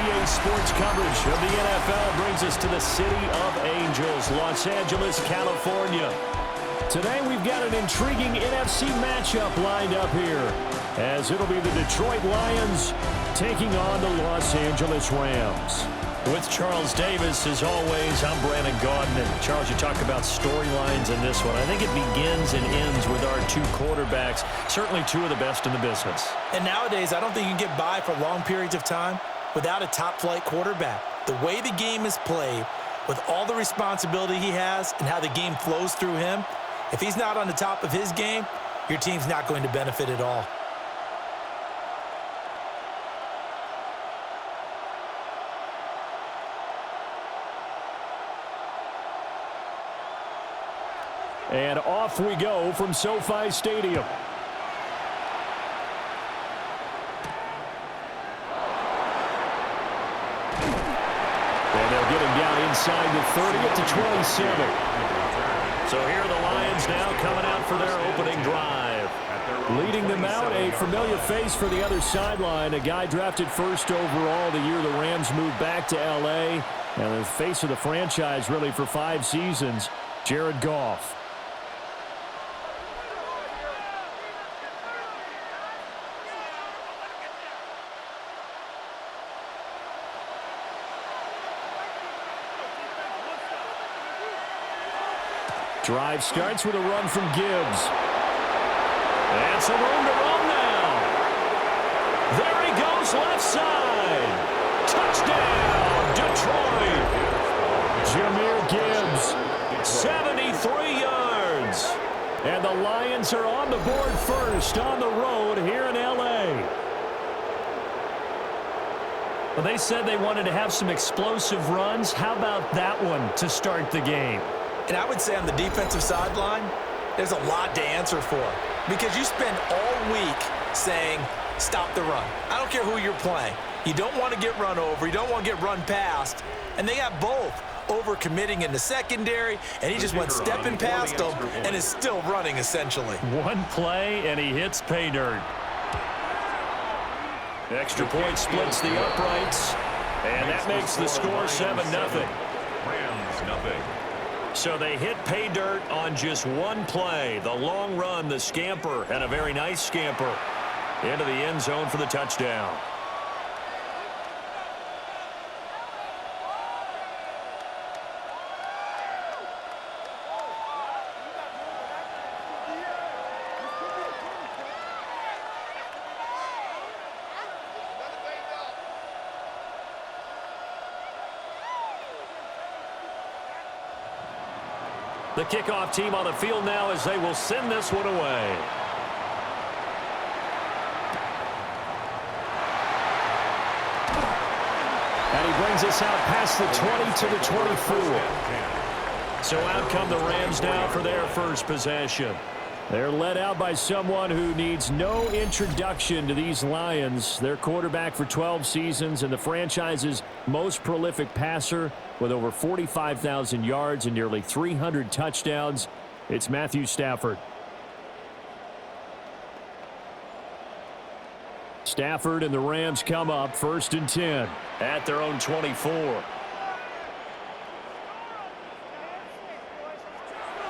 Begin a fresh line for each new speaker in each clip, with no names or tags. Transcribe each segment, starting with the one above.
NBA sports coverage of the NFL brings us to the City of Angels, Los Angeles, California. Today we've got an intriguing NFC matchup lined up here, as it'll be the Detroit Lions taking on the Los Angeles Rams. With Charles Davis, as always, I'm Brandon Gaudin. And Charles, you talk about storylines in this one. I think it begins and ends with our two quarterbacks, certainly two of the best in the business.
And nowadays, I don't think you can get by for long periods of time without a top-flight quarterback. The way the game is played, with all the responsibility he has and how the game flows through him, if he's not on the top of his game, your team's not going to benefit at all.
And off we go from SoFi Stadium. And they'll get him down inside the 30 at the 27. So here are the Lions now coming out for their opening drive. Leading them out, a familiar face for the other sideline, a guy drafted first overall the year the Rams moved back to L.A., and the face of the franchise really for 5 seasons, Jared Goff. Drive starts with a run from Gibbs. And some room to run now. There he goes, left side. Touchdown, Detroit. Jahmyr Gibbs, 73 yards. And the Lions are on the board first on the road here in L.A. Well, they said they wanted to have some explosive runs. How about that one to start the game?
And I would say on the defensive sideline, there's a lot to answer for. Because you spend all week saying, stop the run. I don't care who you're playing. You don't want to get run over. You don't want to get run past. And they got both over-committing in the secondary, and he just went stepping past them and is still running, essentially.
One play, and he hits pay dirt. Extra point splits the uprights, and that makes the score 7-0.
Rams, nothing.
So they hit pay dirt on just one play. The long run, the scamper, and a very nice scamper into the end zone for the touchdown. The kickoff team on the field now as they will send this one away. And he brings us out past the 20 to the 24. So out come the Rams now for their first possession. They're led out by someone who needs no introduction to these Lions. Their quarterback for 12 seasons and the franchise's most prolific passer with over 45,000 yards and nearly 300 touchdowns. It's Matthew Stafford. Stafford and the Rams come up 1st and 10 at their own 24.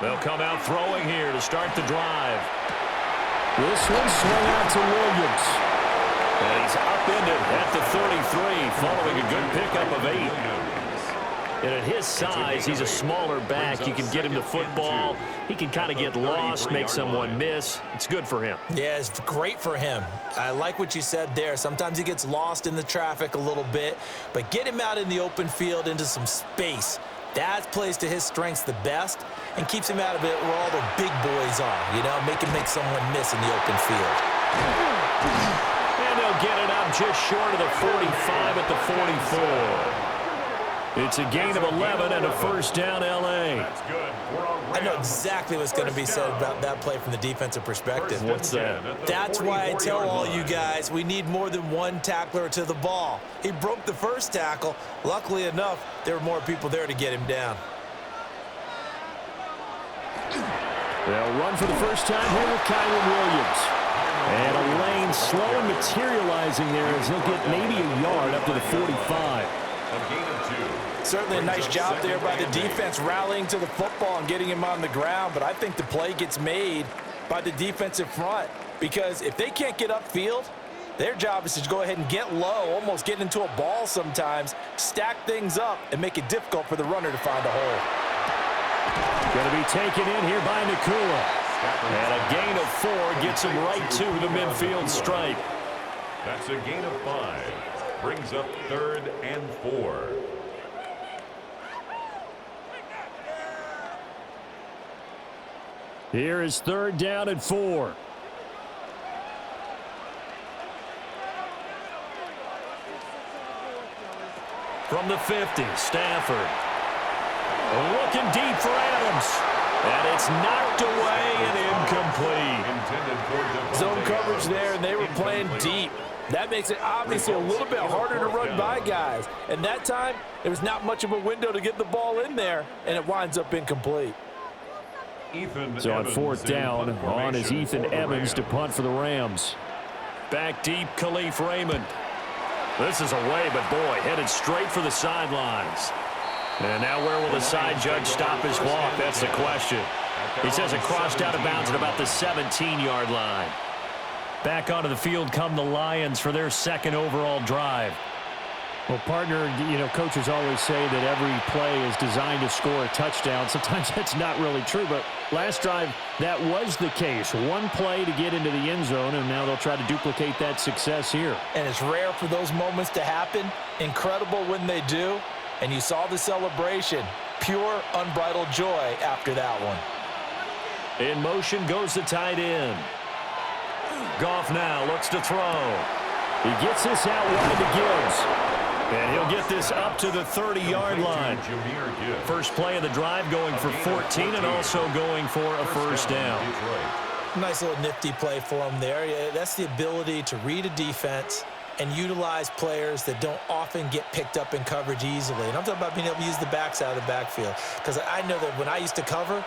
They'll come out throwing here to start the drive. This one swung out to Williams. And he's upended at the 33 following a good pickup of 8. And at his size, he's a smaller back. You can get him the football. He can kind of get lost, make someone miss. It's good for him.
Yeah, it's great for him. I like what you said there. Sometimes he gets lost in the traffic a little bit, but get him out in the open field into some space. That plays to his strengths the best and kees him out of it where all the big boys are, you know, make someone miss in the open field.
And they'll get it up just short of the 45 at the 44. It's a gain of 11 and a first down, L.A.
I know exactly what's going to be said about that play from the defensive perspective.
What's that?
That's why I tell all you guys we need more than one tackler to the ball. He broke the first tackle. Luckily enough, there were more people there to get him down.
They'll run for the first time here with Kyron Williams. And a lane slowing the materializing there as he'll get maybe a yard up to the 45.
A gain of 2.
Certainly a nice job there by the defense rallying to the football and getting him on the ground, but I think the play gets made by the defensive front because if they can't get upfield, their job is to go ahead and get low, almost get into a ball sometimes, stack things up, and make it difficult for the runner to find a hole.
Going to be taken in here by Nakua. And a gain of 4 gets him right to the midfield stripe.
That's a gain of 5. Brings up 3rd and 4.
Here is 3rd down and 4. From the 50, Stafford. Looking deep for Adams. And it's knocked away and incomplete.
Zone coverage there, and they were playing deep. That makes it obviously a little bit harder to run by guys. And that time, there was not much of a window to get the ball in there, and it winds up incomplete.
So on 4th down, on is Ethan Evans to punt for the Rams. Back deep, Khalif Raymond. This is away, but boy, headed straight for the sidelines. And now where will the side judge stop his clock? That's the question. He says it crossed out of bounds at about the 17-yard line. Back onto the field come the Lions for their 2nd overall drive. Well, partner, you know, coaches always say that every play is designed to score a touchdown. Sometimes that's not really true, but last drive, that was the case. One play to get into the end zone, and now they'll try to duplicate that success here.
And it's rare for those moments to happen. Incredible when they do. And you saw the celebration. Pure, unbridled joy after that one.
In motion goes the tight end. Goff now looks to throw. He gets this out wide to Gibbs. And he'll get this up to the 30-yard line. First play of the drive going for 14 and also going for a 1st down.
Nice little nifty play for him there. Yeah, that's the ability to read a defense and utilize players that don't often get picked up in coverage easily. And I'm talking about being able to use the backside of the backfield. Because I know that when I used to cover,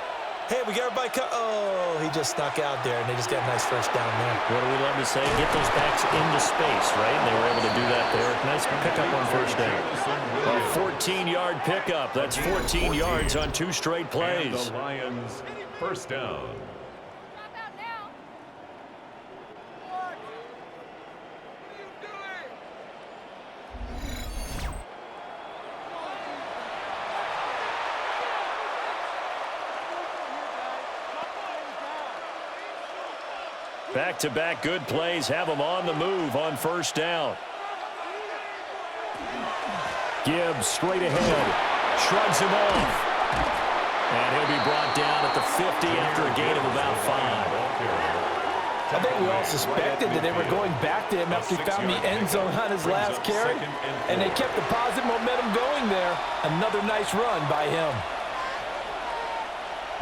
hey, we got everybody oh, he just snuck out there, and they just got a nice 1st down there.
What do we love to say? Get those backs into space, right? And they were able to do that there. Nice pickup on 1st down. A 14-yard pickup. That's 14 yards on 2 straight plays.
And the Lions, 1st down.
Back-to-back good plays have them on the move on 1st down. Gibbs straight ahead. Shrugs him off. And he'll be brought down at the 50 after a gain of about 5.
I think we all suspected that they were going back to him after he found the end zone on his last carry. And they kept the positive momentum going there. Another nice run by him.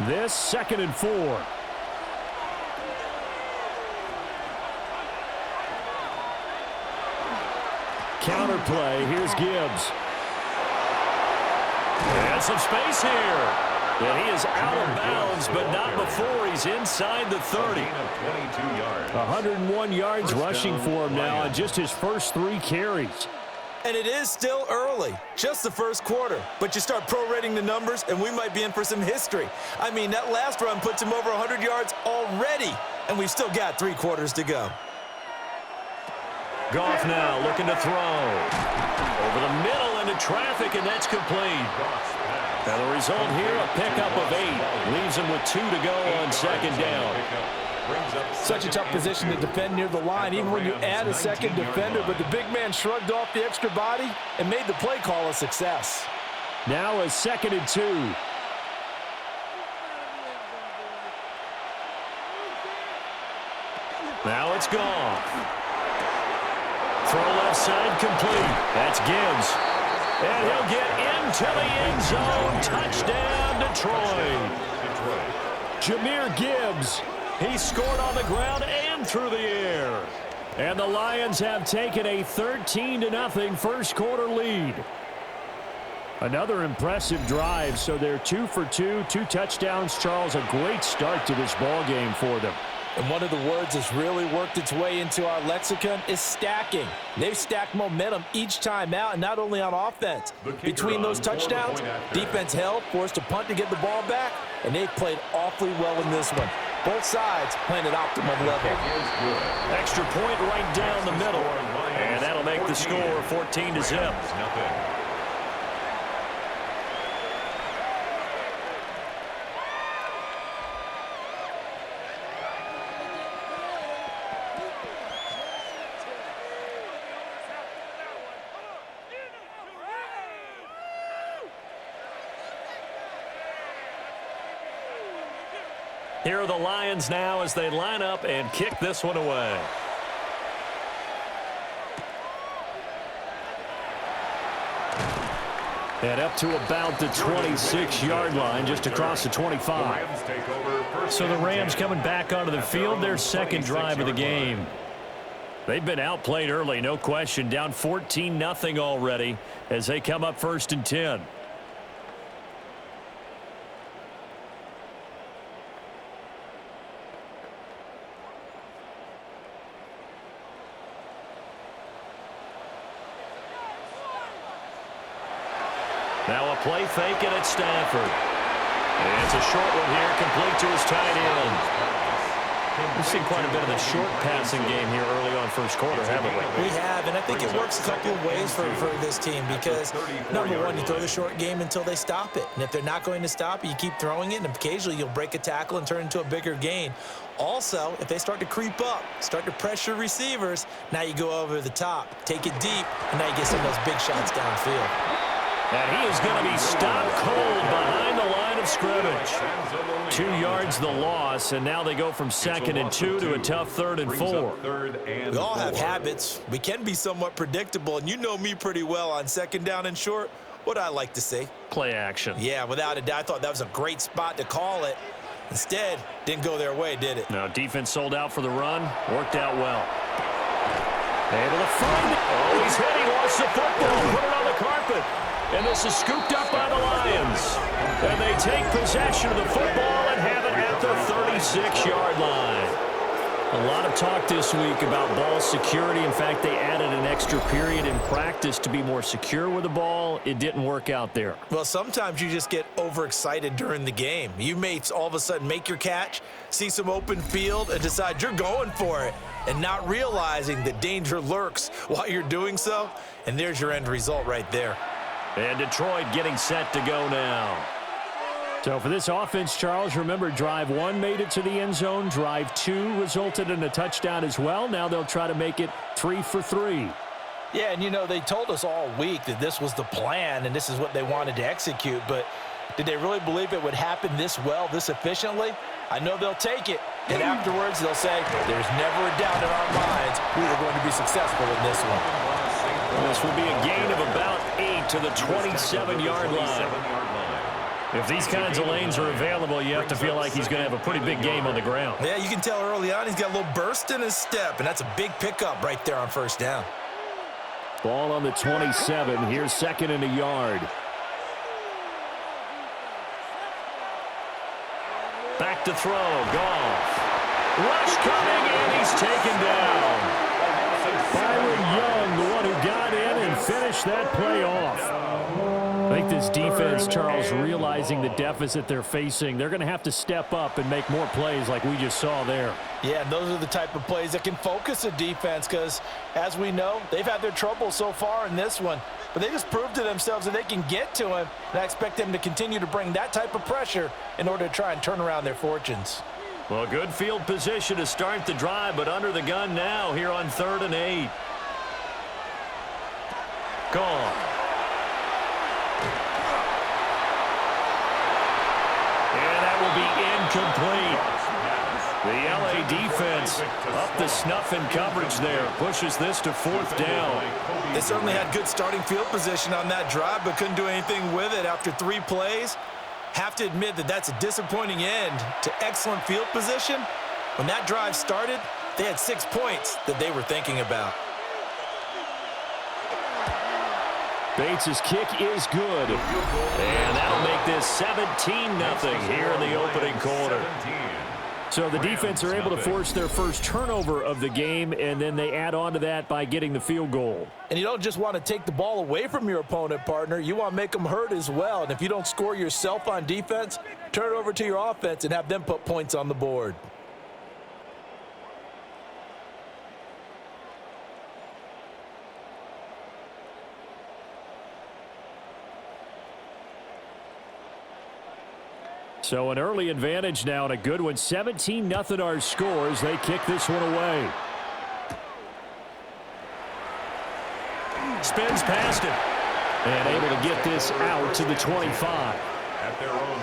This 2nd and 4. Counter play. Here's Gibbs. And some space here. And he is out of bounds, but not before he's inside the 30. 101 yards rushing for him now on just his first 3 carries.
And it is still early, just the 1st quarter. But you start prorating the numbers, and we might be in for some history. I mean, that last run puts him over 100 yards already, and we've still got 3 quarters to go.
Goff now looking to throw. Over the middle into traffic, and that's complete. Now the result here, a pickup of 8. Leaves him with 2 to go on 2nd down.
Such a tough position to defend near the line, even when you add a 2nd defender, but the big man shrugged off the extra body and made the play call a success.
Now a 2nd and 2. Now it's Goff. Throw left side complete. That's Gibbs. And he'll get into the end zone. Touchdown, Detroit. Jahmyr Gibbs. He scored on the ground and through the air. And the Lions have taken a 13-0 1st quarter lead. Another impressive drive, so they're 2 for 2, 2 touchdowns. Charles, a great start to this ball game for them.
And one of the words that's really worked its way into our lexicon is stacking. They've stacked momentum each time out, and not only on offense. Between those touchdowns, defense held, forced a punt to get the ball back, and they've played awfully well in this one. Both sides playing at optimum level.
Extra point right down the middle, and that'll make the score 14-0. Here are the Lions now as they line up and kick this one away. And up to about the 26-yard line, just across the 25. So the Rams coming back onto the field, their second drive of the game. They've been outplayed early, no question. Down 14-0 already as they come up 1st and 10. Now a play fake and it's Stafford. And it's a short one here, complete to his tight end. We've seen quite a bit of the short passing game here early on first quarter, haven't we?
We have, and I think it works a couple of ways for this team because, number one, you throw the short game until they stop it. And if they're not going to stop it, you keep throwing it, and occasionally you'll break a tackle and turn it into a bigger gain. Also, if they start to creep up, start to pressure receivers, now you go over the top, take it deep, and now you get some of those big shots downfield.
And he is going to be stopped cold behind the line of scrimmage. 2 yards the loss, and now they go from 2nd and 2 to a tough 3rd and 4.
We all have habits. We can be somewhat predictable, and you know me pretty well on 2nd down and short. What I like to see?
Play action.
Yeah, without a doubt. I thought that was a great spot to call it. Instead, didn't go their way, did it?
No, defense sold out for the run. Worked out well. Able to find it. Oh, he's hit. He lost the football. Put it on the carpet. And this is scooped up by the Lions. And they take possession of the football and have it at the 36-yard line. A lot of talk this week about ball security. In fact, they added an extra period in practice to be more secure with the ball. It didn't work out there.
Well, sometimes you just get overexcited during the game. You may all of a sudden make your catch, see some open field, and decide you're going for it, and not realizing that danger lurks while you're doing so. And there's your end result right there.
And Detroit getting set to go now. So for this offense, Charles, remember drive 1 made it to the end zone. Drive 2 resulted in a touchdown as well. Now they'll try to make it 3 for 3.
Yeah, and you know, they told us all week that this was the plan and this is what they wanted to execute. But did they really believe it would happen this well, this efficiently? I know they'll take it. And afterwards, they'll say, there's never a doubt in our minds we were going to be successful in this one.
This will be a gain of about 8 to the 27-yard line. If these kinds of lanes are available, you have to feel like he's going to have a pretty big game on the ground.
Yeah, you can tell early on he's got a little burst in his step, and that's a big pickup right there on 1st down.
Ball on the 27. Here's 2nd and a yard. Back to throw. Goff. Rush coming, and he's taken down. Byron Young, the one who got in and finished that play off. I think this defense, Charles, realizing the deficit they're facing, they're going to have to step up and make more plays like we just saw there.
Yeah, and those are the type of plays that can focus a defense because, as we know, they've had their trouble so far in this one. But they just proved to themselves that they can get to him, and I expect them to continue to bring that type of pressure in order to try and turn around their fortunes.
Well, good field position to start the drive, but under the gun now here on 3rd and 8. Gone. And that will be incomplete. The LA defense up the snuff in coverage there. Pushes this to 4th down.
They certainly had good starting field position on that drive, but couldn't do anything with it after 3 plays. Have to admit that that's a disappointing end to excellent field position. When that drive started, they had 6 points that they were thinking about.
Bates' kick is good. And that'll make this 17-0 here in the opening quarter. So the defense are able to force their first turnover of the game, and then they add on to that by getting the field goal.
And you don't just want to take the ball away from your opponent, partner. You want to make them hurt as well. And if you don't score yourself on defense, turn it over to your offense and have them put points on the board.
So an early advantage now and a good one. 17-0 our score as they kick this one away. Spins past him. And able to get this out to the 25.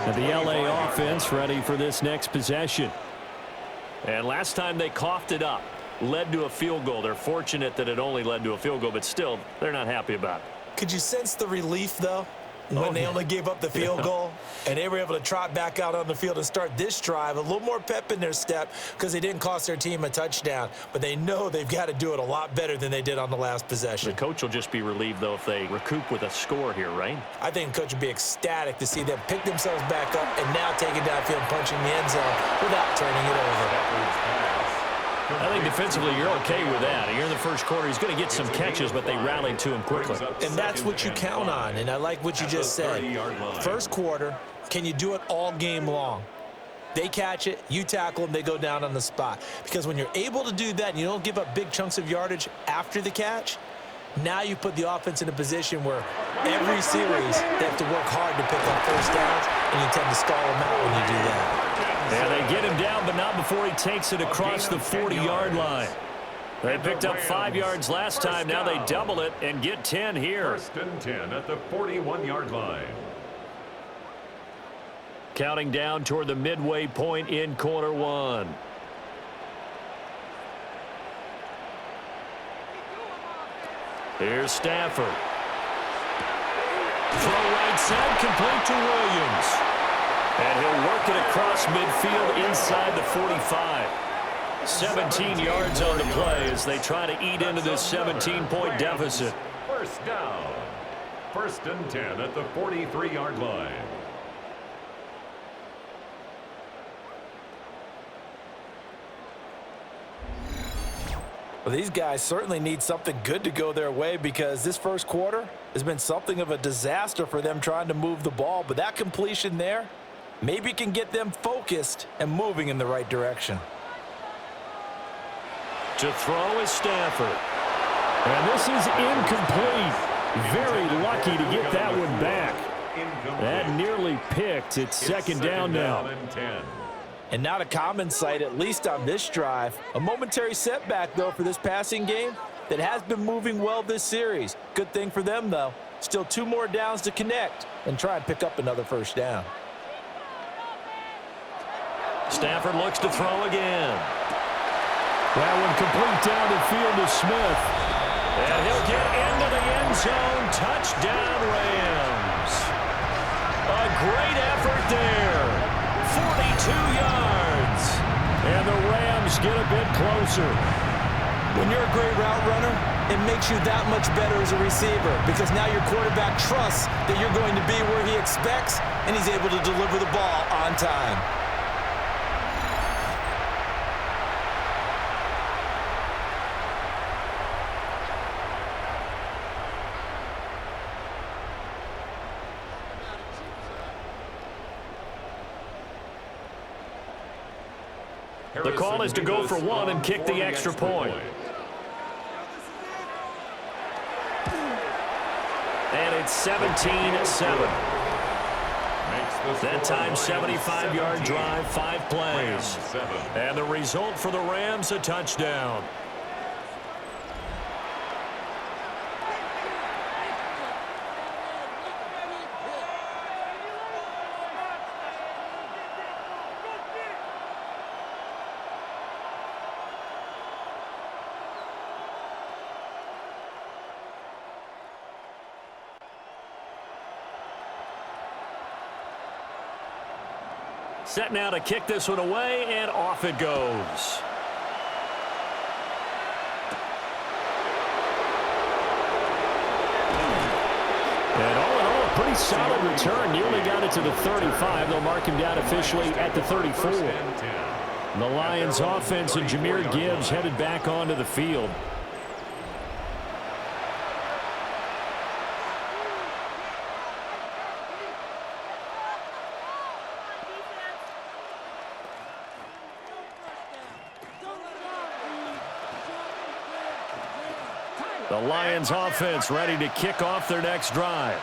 And the LA offense ready for this next possession. And last time they coughed it up, led to a field goal. They're fortunate that it only led to a field goal, but still, they're not happy about it.
Could you sense the relief, though? When they only gave up the field goal and they were able to trot back out on the field and start this drive, a little more pep in their step because they didn't cost their team a touchdown, but they know they've got to do it a lot better than they did on the last possession.
The coach will just be relieved, though, if they recoup with a score here, right?
I think the coach would be ecstatic to see them pick themselves back up and now take it downfield, punching the end zone without turning it over.
I think defensively you're okay with that. Here in the first quarter, he's going to get some catches, but they rallied to him quickly.
And that's what you count on, and I like what you just said. First quarter, can you do it all game long? They catch it, you tackle them, they go down on the spot. Because when you're able to do that and you don't give up big chunks of yardage after the catch, now you put the offense in a position where every series they have to work hard to pick up first downs, and you tend to stall them out when you do that.
Yeah, they get him down, but not before he takes it across the 40-yard line. They picked up 5 yards last time. Now they double it and get 10 here.
First and 10 at the 41-yard line.
Counting down toward the midway point in quarter one. Here's Stafford. Throw right side, complete to Williams. And he'll work it across midfield inside the 45. 17 yards on the play as they try to eat into this 17-point deficit.
First down. First and 10 at the 43-yard line.
Well, these guys certainly need something good to go their way because this first quarter has been something of a disaster for them trying to move the ball. But that completion there maybe can get them focused and moving in the right direction.
To throw is Stafford. And this is incomplete. Very lucky to get that one back. That nearly picked. It's second down now.
And not a common sight, at least on this drive. A momentary setback, though, for this passing game that has been moving well this series. Good thing for them, though. Still 2 more downs to connect and try and pick up another first down.
Stafford looks to throw again. That one complete down the field to Smith. And he'll get into the end zone. Touchdown, Rams. A great effort there. 42 yards. And the Rams get a bit closer.
When you're a great route runner, it makes you that much better as a receiver because now your quarterback trusts that you're going to be where he expects, and he's able to deliver the ball on time.
The call is to go for one and kick the extra point. And it's 17-7. That time, 75-yard drive, 5 plays. And the result for the Rams, a touchdown. Set now to kick this one away, and off it goes. And all in all, a pretty solid return. Nearly got it to the 35. They'll mark him down officially at the 34. The Lions offense and Jahmyr Gibbs headed back onto the field. The Lions offense ready to kick off their next drive.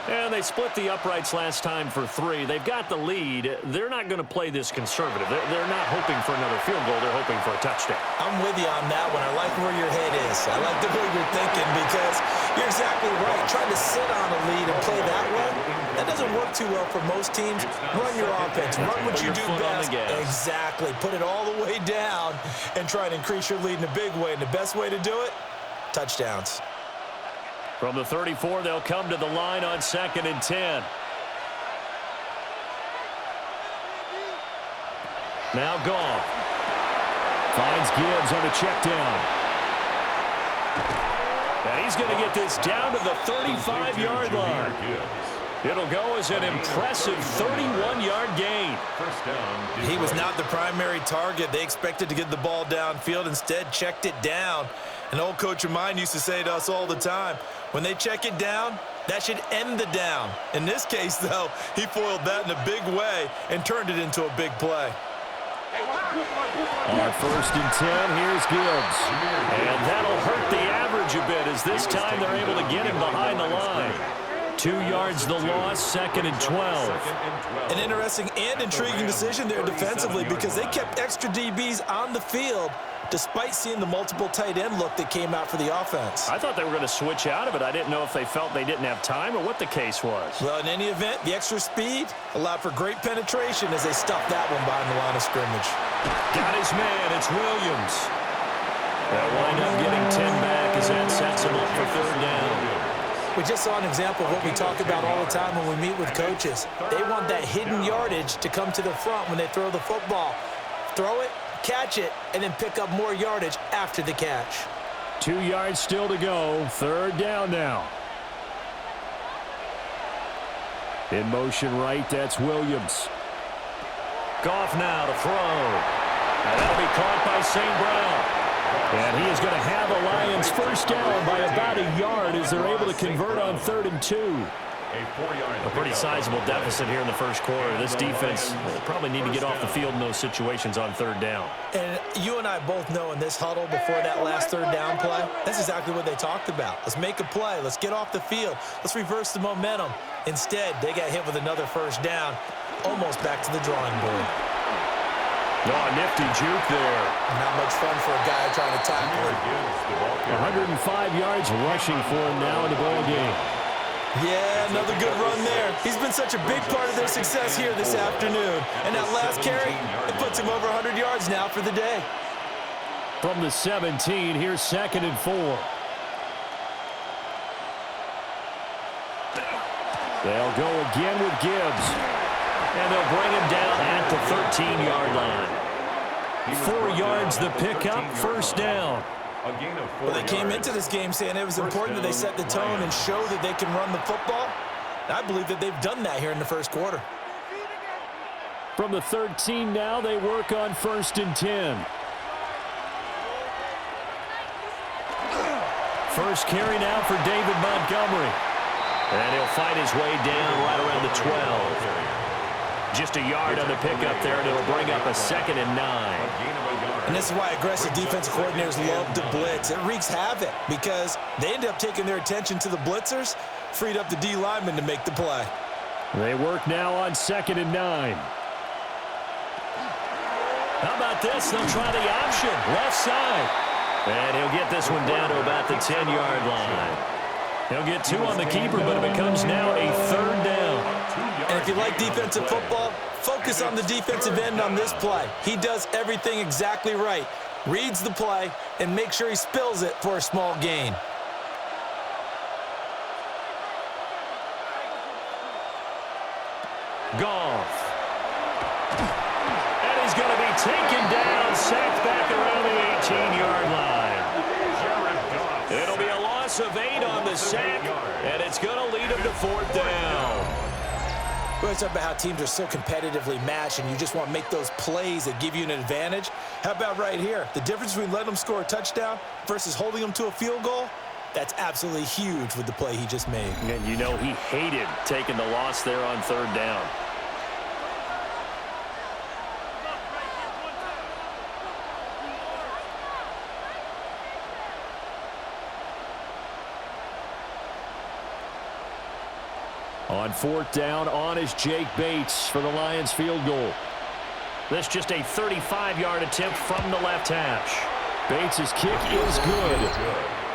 And they split the uprights last time for 3. They've got the lead. They're not going to play this conservative. They're not hoping for another field goal. They're hoping for a touchdown.
I'm with you on that one. I like where your head is. I like the way you're thinking because you're exactly right. Trying to sit on a lead and play that way, that doesn't work too well for most teams. Run your offense. Run what you do best. Exactly. Put it all the way down and try to increase your lead in a big way. And the best way to do it, touchdowns.
From the 34, they'll come to the line on 2nd and 10. Now Goff. Finds Gibbs on a check down. And he's going to get this down to the 35-yard line. It'll go as an impressive 31-yard gain.
First down.
He was not the primary target. They expected to get the ball downfield. Instead, checked it down. An old coach of mine used to say to us all the time, when they check it down, that should end the down. In this case, though, he foiled that in a big way and turned it into a big play.
On 1st and 10, here's Gibbs. And that'll hurt the average a bit as this time they're able to get him behind the line. 2 yards the loss, 2nd and 12.
An interesting and intriguing decision there defensively because they kept extra DBs on the field despite seeing the multiple tight end look that came out for the offense.
I thought they were going to switch out of it. I didn't know if they felt they didn't have time or what the case was.
Well, in any event, the extra speed allowed for great penetration as they stuffed that one behind the line of scrimmage.
Got his man. It's Williams. They'll wind up getting 10 back as that sets him up for 3rd down.
We just saw an example of what we talk about all the time when we meet with coaches. They want that hidden yardage to come to the front when they throw the football. Throw it, catch it, and then pick up more yardage after the catch.
2 yards still to go. 3rd down now. In motion right, that's Williams. Goff now to throw. And that'll be caught by St. Brown. And he is going to have a Lions 1st down by about a yard as they're able to convert on 3rd and 2. A pretty sizable deficit here in the 1st quarter. This defense will probably need to get off the field in those situations on 3rd down.
And you and I both know in this huddle before that last 3rd down play, that's exactly what they talked about. Let's make a play. Let's get off the field. Let's reverse the momentum. Instead, they got hit with another 1st down, almost back to the drawing board.
Oh, nifty juke there.
Not much fun for a guy trying to tackle him.
105 yards rushing for him now in the ball game.
Yeah, another good run there. He's been such a big part of their success here this afternoon. And that last carry, it puts him over 100 yards now for the day.
From the 17, here's 2nd and 4. They'll go again with Gibbs. And they'll bring him down at the 13-yard line. 4 yards the pickup, 1st down.
Well, they came into this game saying it was important that they set the tone and show that they can run the football. I believe that they've done that here in the 1st quarter.
From the 13 now, they work on 1st and 10. First carry now for David Montgomery. And he'll fight his way down right around the 12. Just a yard on the pickup there, and it'll bring up a 2nd and 9.
And this is why aggressive defensive coordinators love to blitz. It wreaks havoc because they end up taking their attention to the blitzers, freed up the D lineman to make the play.
They work now on 2nd and 9. How about this? They'll try the option, left side. And he'll get this one down to about the 10-yard line. He'll get 2 on the keeper, but it becomes now a 3rd down.
And if you like defensive football, focus on the defensive end on this play. He does everything exactly right. Reads the play and makes sure he spills it for a small gain.
Goff. And he's going to be taken down, sacked back around the 18-yard line. It'll be a loss of 8 on the sack, and it's going to lead him to 4th down.
We always talk about how teams are so competitively matched and you just want to make those plays that give you an advantage. How about right here? The difference between letting them score a touchdown versus holding them to a field goal, that's absolutely huge with the play he just made.
And you know he hated taking the loss there on third down. On fourth down, on is Jake Bates for the Lions field goal. This just a 35-yard attempt from the left hash. Bates' kick is good.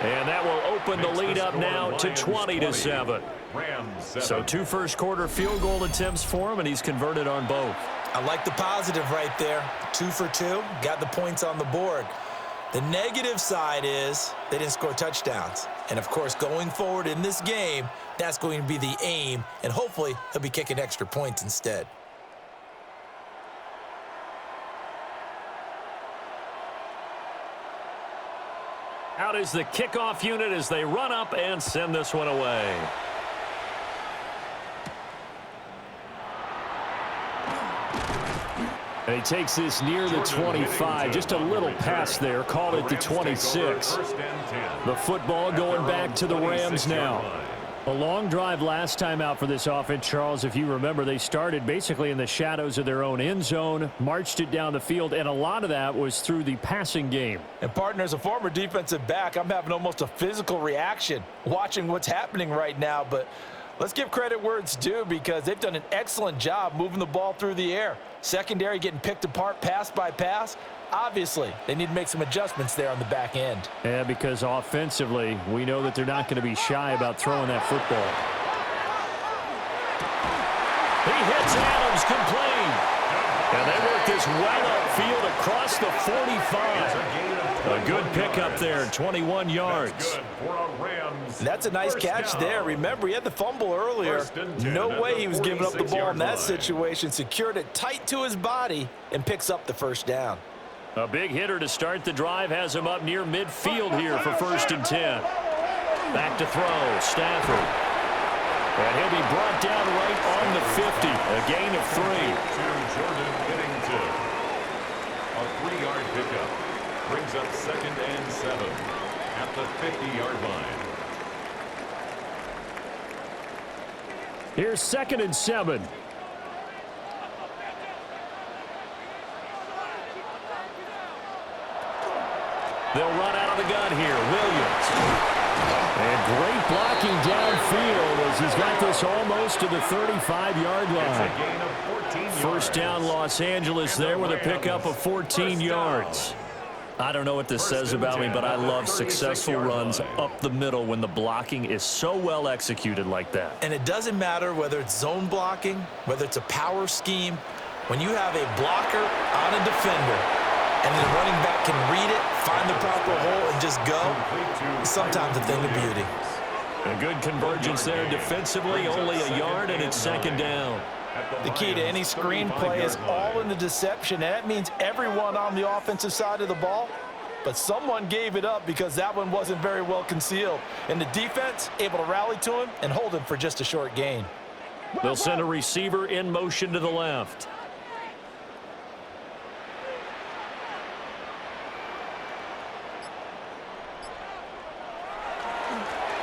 And that will open the lead up now to 20-7. So 2 first-quarter field goal attempts for him, and he's converted on both.
I like the positive right there. 2 for 2, got the points on the board. The negative side is they didn't score touchdowns. And, of course, going forward in this game, that's going to be the aim, and hopefully he'll be kicking extra points instead.
Out is the kickoff unit as they run up and send this one away. And he takes this near the 25. Just a little pass there. Called it the 26. The football going back to the Rams now. A long drive last time out for this offense, Charles. If you remember, they started basically in the shadows of their own end zone, marched it down the field, and a lot of that was through the passing game.
And, partner, as a former defensive back, I'm having almost a physical reaction watching what's happening right now. But let's give credit where it's due because they've done an excellent job moving the ball through the air. Secondary getting picked apart pass by pass. Obviously, they need to make some adjustments there on the back end.
Yeah, because offensively, we know that they're not going to be shy about throwing that football. He hits Adams complete. And they work this well upfield across the 45. A good pickup there, 21 yards.
That's a nice catch there. Remember, he had the fumble earlier. No way he was giving up the ball in that situation. Secured it tight to his body and picks up the first down.
A big hitter to start the drive has him up near midfield here for 1st and 10. Back to throw, Stafford. And he'll be brought down right on the 50. A gain of 3.
A 3-yard pickup brings up 2nd and 7 at the 50-yard line.
Here's 2nd and 7. They'll run out of the gun here. Williams. And great blocking downfield as he's got this almost to the 35-yard line. First down Los Angeles there with a pickup of 14 yards. I don't know what this says about me, but I love successful runs up the middle when the blocking is so well executed like that.
And it doesn't matter whether it's zone blocking, whether it's a power scheme. When you have a blocker on a defender, and the running back can read it, find the proper hole, and just go, sometimes a thing of beauty.
A good convergence there defensively, only a yard, and it's 2nd down.
The key to any screen play is all in the deception, and that means everyone on the offensive side of the ball, but someone gave it up because that one wasn't very well concealed. And the defense able to rally to him and hold him for just a short gain.
They'll send a receiver in motion to the left.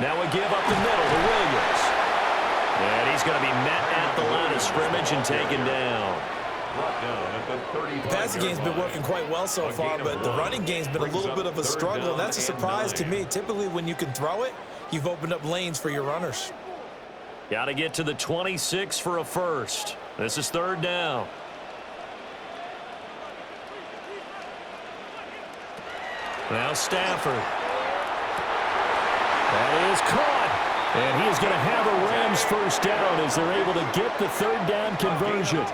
Now a give up the middle to Williams. And he's going to be met at the line of scrimmage and taken down.
The passing game's been working quite well so far, but the running game's been a little bit of a struggle, and that's a surprise to me. Typically, when you can throw it, you've opened up lanes for your runners.
Got to get to the 26 for a first. This is 3rd down. Now Stafford. That is caught. And he is going to have a Rams first down as they're able to get the 3rd down conversion.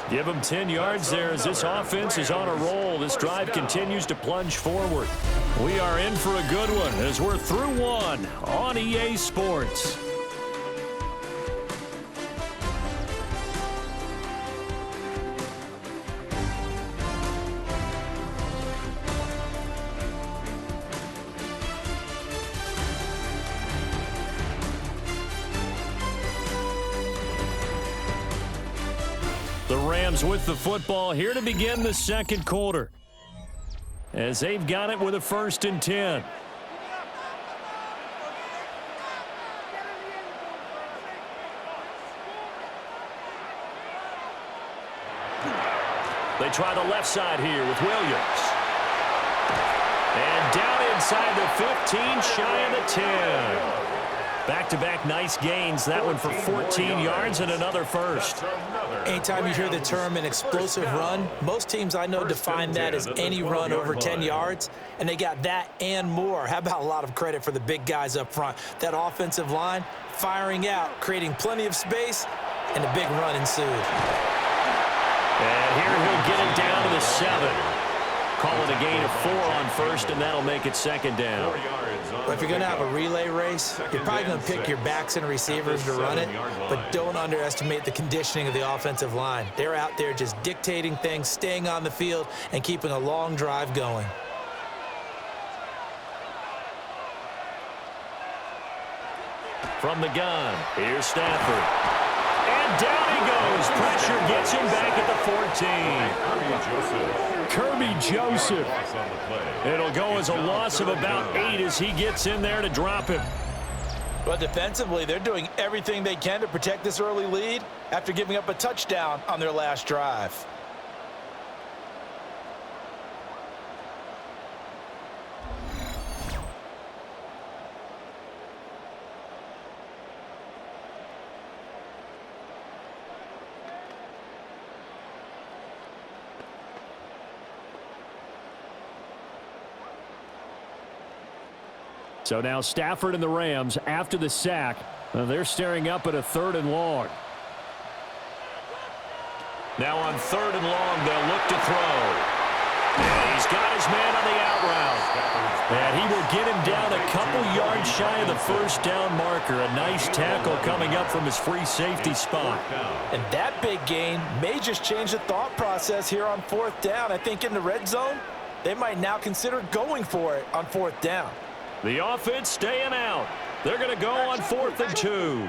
Give them 10 yards there as this offense is on a roll. This drive continues to plunge forward. We are in for a good one as we're through one on EA Sports. Rams with the football here to begin the second quarter, as they've got it with a 1st and 10. They try the left side here with Williams. And down inside the 15, shy of the 10. Back-to-back nice gains. That one for 14 yards and another first.
Anytime you hear the term an explosive run, most teams I know define that as any run over 10 yards, and they got that and more. How about a lot of credit for the big guys up front? That offensive line firing out, creating plenty of space, and a big run ensued.
And here he'll get it down to the 7. Call it a gain of 4 on first, and that'll make it 2nd down.
Well, if you're going to have a relay race, you're probably going to pick your backs and receivers to run it, but don't underestimate the conditioning of the offensive line. They're out there just dictating things, staying on the field, and keeping a long drive going.
From the gun, here's Stafford. And down he goes. Pressure gets him back at the 14. Kirby Joseph. It'll go as a loss of about 8 as he gets in there to drop him.
But defensively, they're doing everything they can to protect this early lead after giving up a touchdown on their last drive.
So now Stafford and the Rams, after the sack, they're staring up at a 3rd and long. Now on 3rd and long, they'll look to throw. And he's got his man on the out route. And he will get him down a couple yards shy of the 1st down marker. A nice tackle coming up from his free safety spot.
And that big gain may just change the thought process here on 4th down. I think in the red zone, they might now consider going for it on 4th down.
The offense staying out. They're going to go on 4th and 2.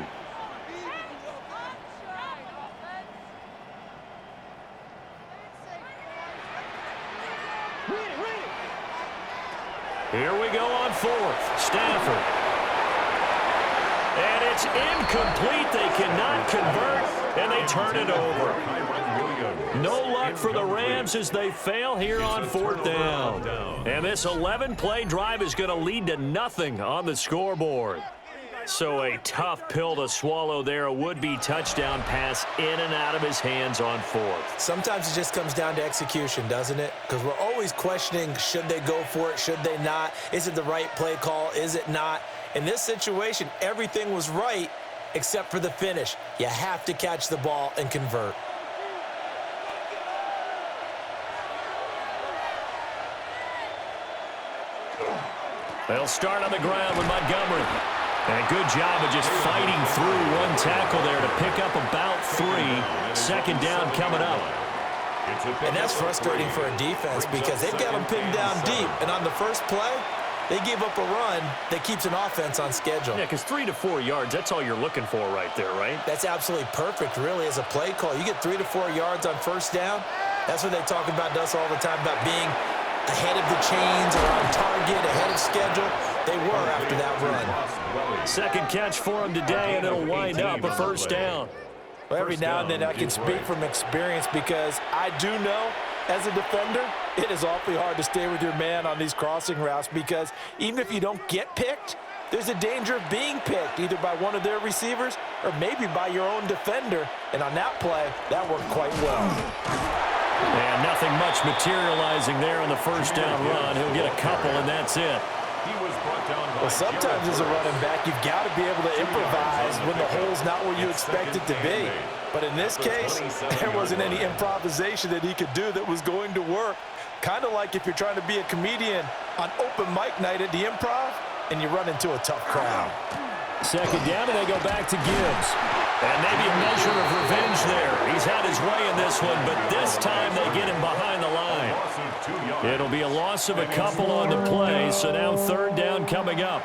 Here we go on 4th. Stafford. And it's incomplete. They cannot convert, and they turn it over. No luck for the Rams as they fail here on 4th down. And this 11-play drive is going to lead to nothing on the scoreboard. So a tough pill to swallow there. A would-be touchdown pass in and out of his hands on 4th.
Sometimes it just comes down to execution, doesn't it? Because we're always questioning, should they go for it, should they not? Is it the right play call, is it not? In this situation, everything was right except for the finish. You have to catch the ball and convert.
They'll start on the ground with Montgomery. And a good job of just fighting through one tackle there to pick up about 3. 2nd down coming up.
And that's frustrating for a defense because they've got them pinned down deep. And on the first play, they give up a run that keeps an offense on schedule.
Yeah, because 3 to 4 yards, that's all you're looking for right there, right?
That's absolutely perfect, really, as a play call. You get 3 to 4 yards on 1st down. That's what they talk about to us all the time, about being ahead of the chains or on target, ahead of schedule. They were after that run.
2nd catch for him today, and it'll wind up a 1st down.
Well, every now and then I can speak from experience because I do know, as a defender, it is awfully hard to stay with your man on these crossing routes because even if you don't get picked, there's a danger of being picked either by one of their receivers or maybe by your own defender. And on that play, that worked quite well.
And nothing much materializing there on the 1st down run. He'll get a couple, and that's it.
Well, sometimes as a running back, you've got to be able to improvise when the hole's not where you expect it to be. But in this case, there wasn't any improvisation that he could do that was going to work. Kind of like if you're trying to be a comedian on open mic night at the Improv and you run into a tough crowd.
2nd down, and they go back to Gibbs. And maybe a measure of revenge there. He's had his way in this one, but this time they get him behind the line. It'll be a loss of a couple on the play, so now 3rd down coming up.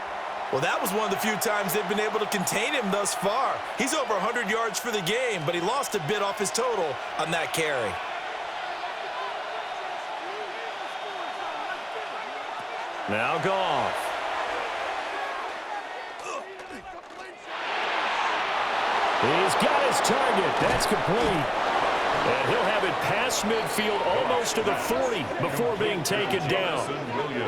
Well, that was one of the few times they've been able to contain him thus far. He's over 100 yards for the game, but he lost a bit off his total on that carry.
Now Goff. He's got his target. That's complete. And he'll have it past midfield almost to the 40 before being taken down.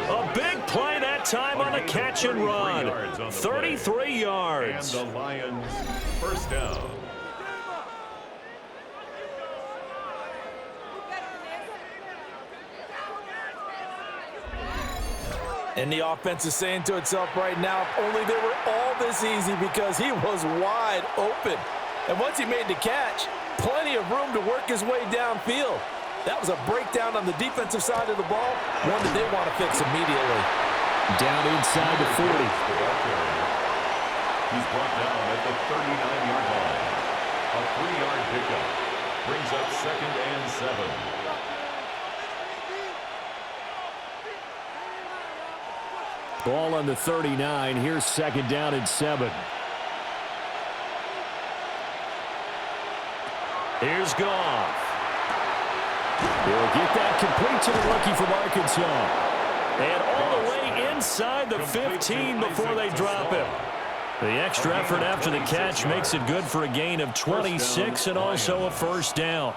A big play that time on the catch and run. 33 yards.
And the Lions first down.
And the offense is saying to itself right now, if only they were all this easy, because he was wide open. And once he made the catch, plenty of room to work his way downfield. That was a breakdown on the defensive side of the ball, one that they want to fix immediately.
Down inside the 40.
He's brought down at the 39-yard line. A 3-yard pickup brings up 2nd and 7.
Ball on the 39. Here's 2nd down and 7. Here's Goff. He'll get that complete to the rookie from Arkansas. And all the way inside the 15 before they drop him. The extra effort after the catch makes it good for a gain of 26 and also a first down.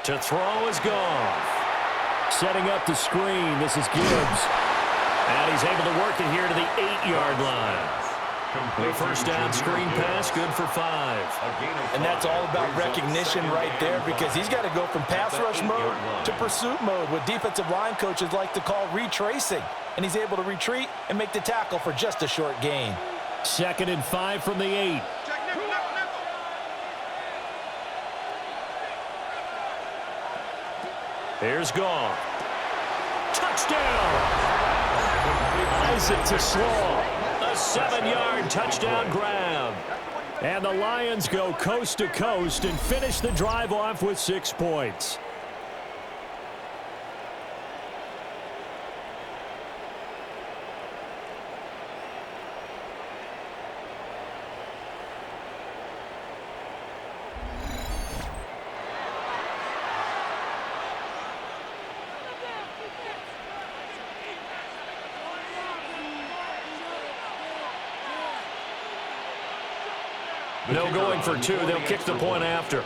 To throw is Goff. Setting up the screen. This is Gibbs. And he's able to work it here to the 8-yard line. The first down screen pass, good for 5.
And that's all about recognition right there, because he's got to go from pass rush mode to pursuit mode, what defensive line coaches like to call retracing. And he's able to retreat and make the tackle for just a short gain.
2nd and 5 from the 8. Here's Goff. Touchdown! Isaac to Slaw. A 7-yard touchdown grab. And the Lions go coast to coast and finish the drive off with 6 points. No going for 2. They'll kick the point after.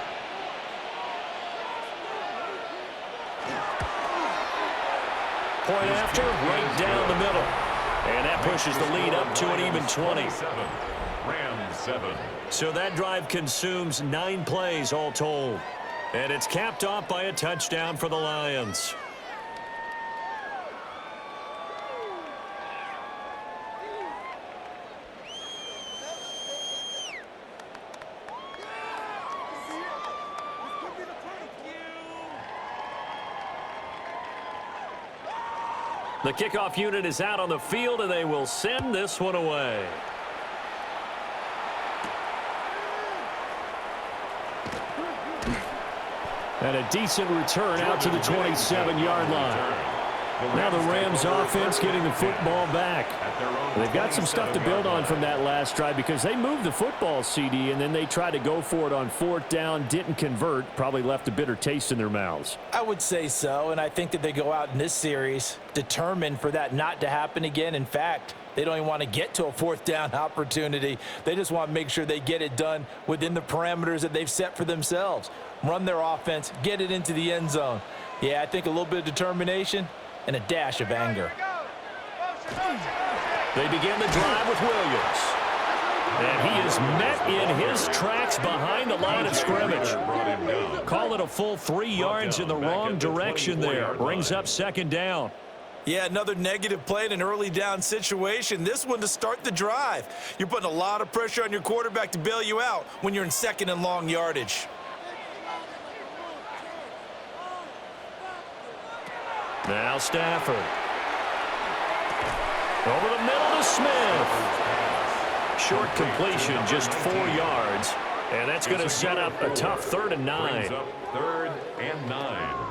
Point after, right down the middle. And that pushes the lead up to an even 20.
Rams 7.
So that drive consumes 9 plays all told. And it's capped off by a touchdown for the Lions. The kickoff unit is out on the field, and they will send this one away. And a decent return out to the 27-yard line. Now the Rams offense getting the football back. They've got some stuff to build on from that last drive, because they moved the football, CD, and then they tried to go for it on 4th down, didn't convert, probably left a bitter taste in their mouths.
I would say so, and I think that they go out in this series determined for that not to happen again. In fact, they don't even want to get to a 4th down opportunity. They just want to make sure they get it done within the parameters that they've set for themselves. Run their offense, get it into the end zone. Yeah, I think a little bit of determination and a dash of anger.
They begin the drive with Williams. And he is met in his tracks behind the line of scrimmage. Call it a full 3 yards in the wrong direction there. Brings up 2nd down.
Yeah, another negative play in an early down situation. This one to start the drive. You're putting a lot of pressure on your quarterback to bail you out when you're in 2nd and long yardage.
Now Stafford. Over the middle to Smith. Short completion, just 4 yards. And that's going to set up a tough 3rd and 9.
Brings up 3rd and 9.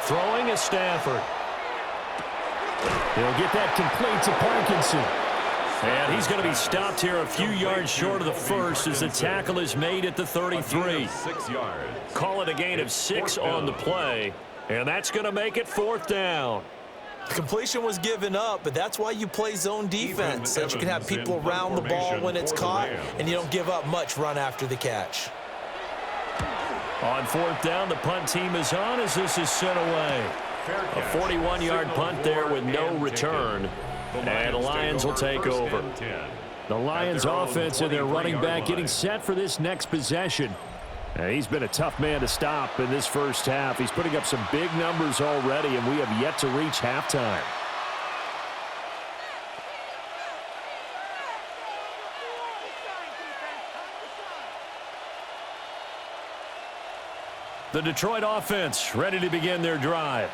Throwing is Stafford. He'll get that complete to Parkinson. And he's going to be stopped here a few yards short of the first as the tackle is made at the 33.
6 yards.
Call it a gain of 6 on the play. And that's going to make it 4th down.
The completion was given up, but that's why you play zone defense, so that you can have people around the ball when it's caught, and you don't give up much run after the catch.
On 4th down, the punt team is on as this is sent away. A 41-yard punt there with no return. And the Lions will take over. The Lions offense and their running back getting set for this next possession. He's been a tough man to stop in this first half. He's putting up some big numbers already, and we have yet to reach halftime. The Detroit offense ready to begin their drive.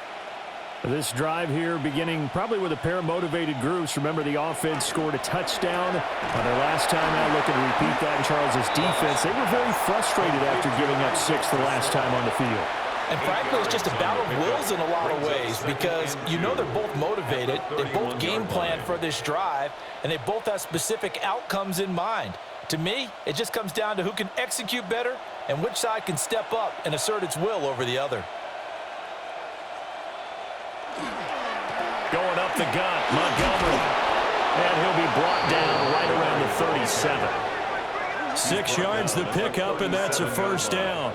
This drive here beginning probably with a pair of motivated groups. Remember, the offense scored a touchdown on their last time out. Looking to repeat that in Charles' defense. They were very frustrated after giving up 6 the last time on the field.
And frankly, it's just a battle of wills in a lot of ways because you know they're both motivated. They both game plan for this drive, and they both have specific outcomes in mind. To me, it just comes down to who can execute better and which side can step up and assert its will over the other.
Going up the gut, Montgomery. And he'll be brought down right around the 37. 6 yards the pickup, and that's a first down.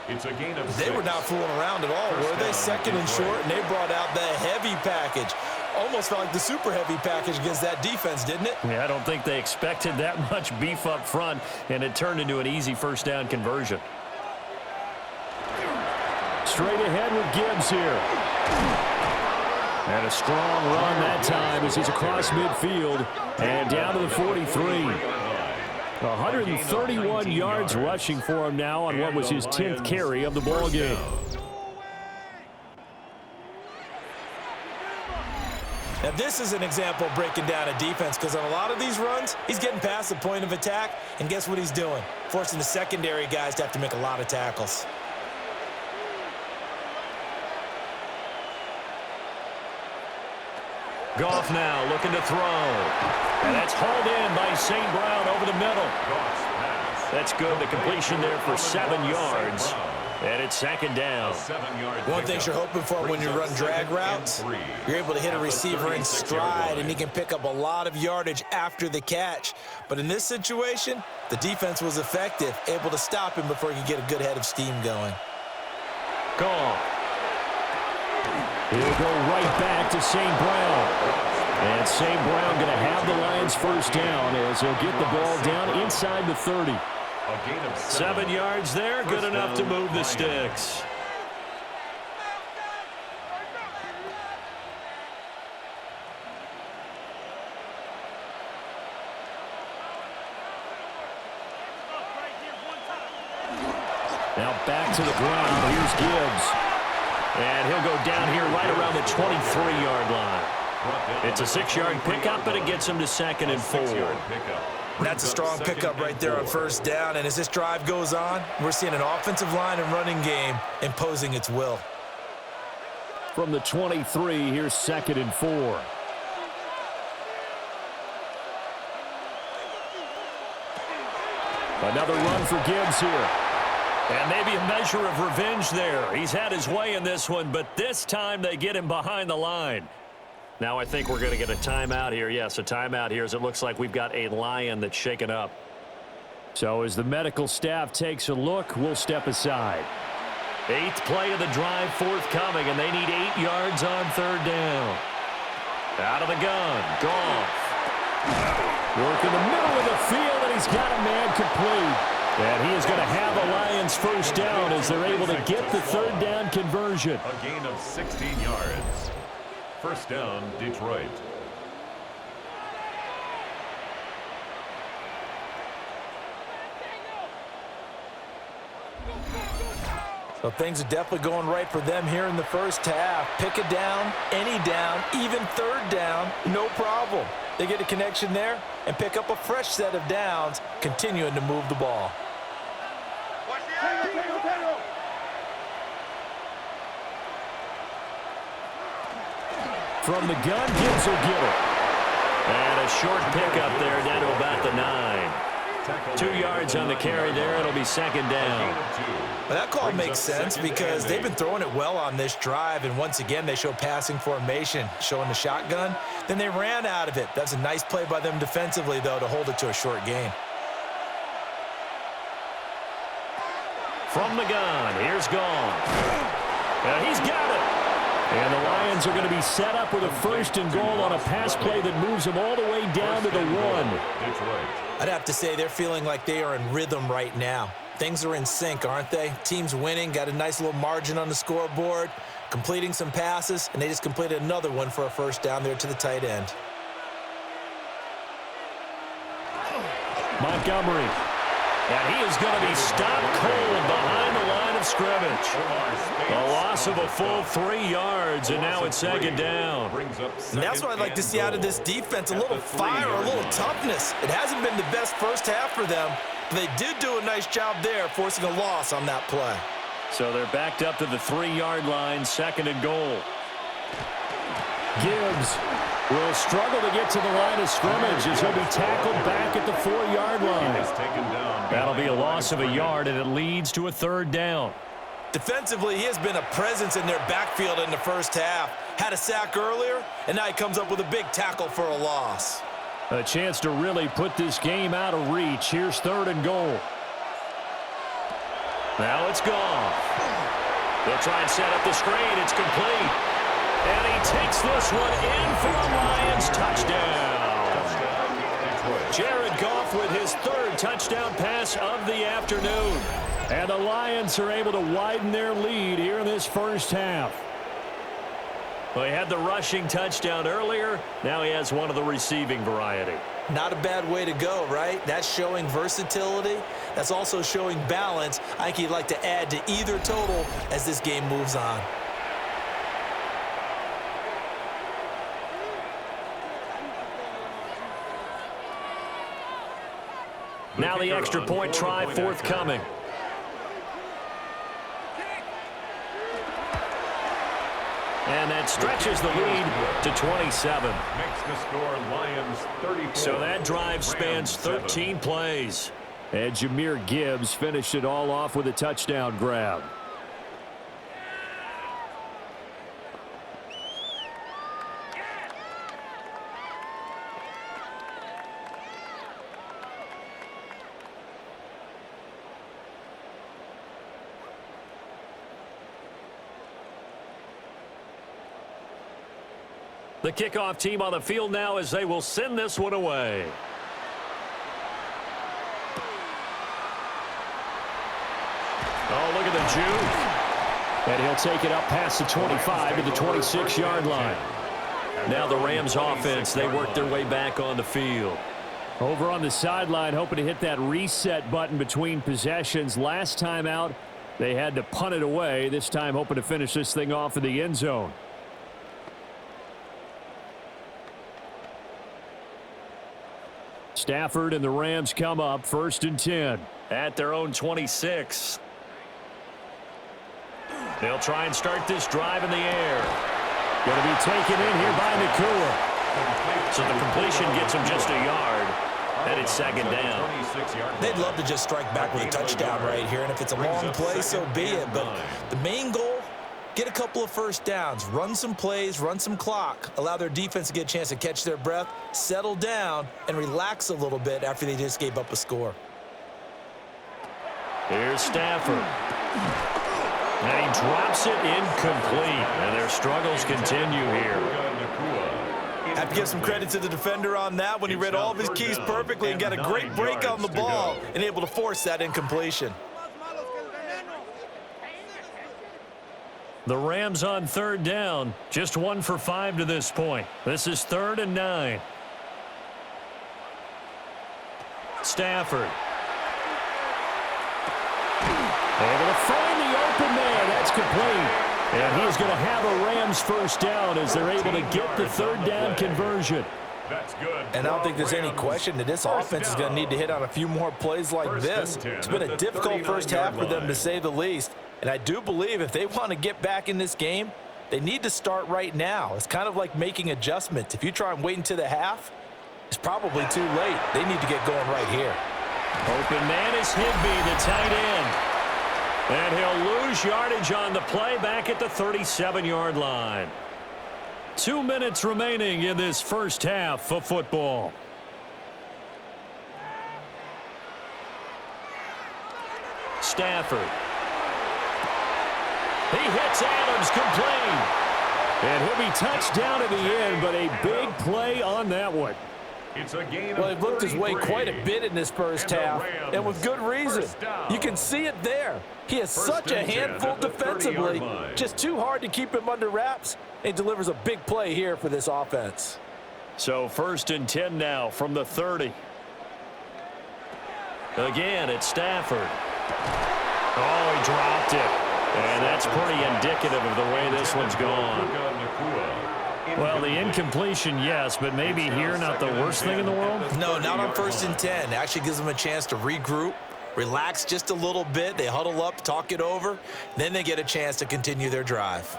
It's a gain of 6.
They were not fooling around at all, were they? 2nd and short, and they brought out the heavy package. Almost felt like the super heavy package against that defense, didn't it?
Yeah, I don't think they expected that much beef up front, and it turned into an easy first down conversion. Straight ahead with Gibbs here. And a strong run that time as he's across midfield and down to the 43. 131 yards rushing for him now on what was his 10th carry of the ball game.
Now this is an example of breaking down a defense because on a lot of these runs, he's getting past the point of attack, and guess what he's doing? Forcing the secondary guys to have to make a lot of tackles.
Goff now looking to throw. And that's hauled in by St. Brown over the middle. That's good. The completion there for 7 yards. And it's 2nd down.
One thing you're hoping for when you run drag routes, you're able to hit a receiver in stride, and he can pick up a lot of yardage after the catch. But in this situation, the defense was effective, able to stop him before he could get a good head of steam going.
Goff. He'll go right back to St. Brown. And St. Brown going to have the Lions first down as he'll get the ball down inside the 30. 7 yards there, good enough to move the sticks. Now back to the ground. Here's Gibbs. And he'll go down here right around the 23-yard line. It's a 6-yard pickup, but it gets him to 2nd and 4.
That's a strong pickup right there on first down. And as this drive goes on, we're seeing an offensive line and running game imposing its will.
From the 23, here's 2nd and 4. Another run for Gibbs here. And maybe a measure of revenge there. He's had his way in this one, but this time they get him behind the line. Now I think we're going to get a timeout here. Yes, a timeout here as it looks like we've got a Lion that's shaken up. So as the medical staff takes a look, we'll step aside. 8th play of the drive forthcoming, and they need 8 yards on 3rd down. Out of the gun, Goff. Work in the middle of the field, and he's got a man complete. And he is going to have a Lions first down as they're able to get the 3rd down conversion.
A gain of 16 yards. First down, Detroit.
Well, things are definitely going right for them here in the first half. Pick a down, any down, even third down, no problem. They get a connection there and pick up a fresh set of downs, continuing to move the ball.
From the gun, Gibbs will get it. And a short pickup there down to about the 9. 2 yards on the carry there. It'll be second down.
Well, that call makes sense because they've been throwing it well on this drive, and once again they show passing formation, showing the shotgun. Then they ran out of it. That's a nice play by them defensively, though, to hold it to a short gain.
From the gun, here's Gone. And he's got it. And the Lions are going to be set up with a 1st and goal on a pass play that moves them all the way down to the 1.
I'd have to say they're feeling like they are in rhythm right now. Things are in sync, aren't they? Team's winning, got a nice little margin on the scoreboard, completing some passes, and they just completed another one for a 1st down there to the tight end.
Montgomery. And he is going to be stopped cold behind the line of scrimmage. A loss of a full 3 yards, and now it's second down.
And that's what I'd like to see out of this defense, a little fire, a little toughness. It hasn't been the best first half for them, but they did do a nice job there, forcing a loss on that play.
So they're backed up to the 3-yard line, 2nd and goal. Gibbs will struggle to get to the line of scrimmage as he'll be tackled back at the 4-yard line. That'll be a loss of a yard, and it leads to a 3rd down.
Defensively, he has been a presence in their backfield in the first half. Had a sack earlier, and now he comes up with a big tackle for a loss.
A chance to really put this game out of reach. Here's 3rd and goal. Now it's gone. They'll try and set up the screen. It's complete. And he takes this one in for a Lions touchdown. Jared Goff with his 3rd touchdown pass of the afternoon. And the Lions are able to widen their lead here in this first half. Well, he had the rushing touchdown earlier. Now he has one of the receiving variety.
Not a bad way to go, right? That's showing versatility. That's also showing balance. I think he'd like to add to either total as this game moves on.
Now the extra point try forthcoming. And that stretches the lead to 27.
Makes the score Lions 34.
So that drive spans 13 plays. And Jahmyr Gibbs finished it all off with a touchdown grab. The kickoff team on the field now as they will send this one away. Oh, look at the juke. And he'll take it up past the 25 to the 26-yard line. Now the Rams offense, they work their way back on the field. Over on the sideline, hoping to hit that reset button between possessions. Last time out, they had to punt it away. This time hoping to finish this thing off in the end zone. Stafford and the Rams come up 1st and 10 at their own 26. They'll try and start this drive in the air. Going to be taken in here by Nakua. So the completion gets him just a yard. And it's second down.
They'd love to just strike back with a touchdown right here. And if it's a long play, so be it. But the main goal, get a couple of first downs, run some plays, run some clock, allow their defense to get a chance to catch their breath, settle down, and relax a little bit after they just gave up a score.
Here's Stafford. And he drops it incomplete. And their struggles continue here.
Have to give some credit to the defender on that when he read all of his keys perfectly and got a great break on the ball and able to force that incompletion.
The Rams on 3rd down, just 1 for 5 to this point. This is 3rd and 9. Stafford. Able to find the open man. That's complete. And he's going to have a Rams first down as they're able to get the third down conversion.
That's good.
And I don't think there's any question that this offense is going to need to hit on a few more plays like this. It's been a difficult first half for them, to say the least. And I do believe if they want to get back in this game, they need to start right now. It's kind of like making adjustments. If you try and wait until the half, it's probably too late. They need to get going right here.
Open man is Higbee, the tight end. And he'll lose yardage on the play back at the 37-yard line. 2 minutes remaining in this first half of football. Stafford. He hits Adams, complete. And he'll be touched down at the end, but a big play on that one.
Well, he looked his way quite a bit in this first half, and with good reason. You can see it there. He is such a handful defensively, just too hard to keep him under wraps. He delivers a big play here for this offense.
So 1st and 10 now from the 30. Again, it's Stafford. Oh, he dropped it. And that's pretty indicative of the way this one's gone. Well, the incompletion, yes, but maybe here not the worst thing in the world?
No, not on 1st and 10. It actually gives them a chance to regroup, relax just a little bit. They huddle up, talk it over. Then they get a chance to continue their drive.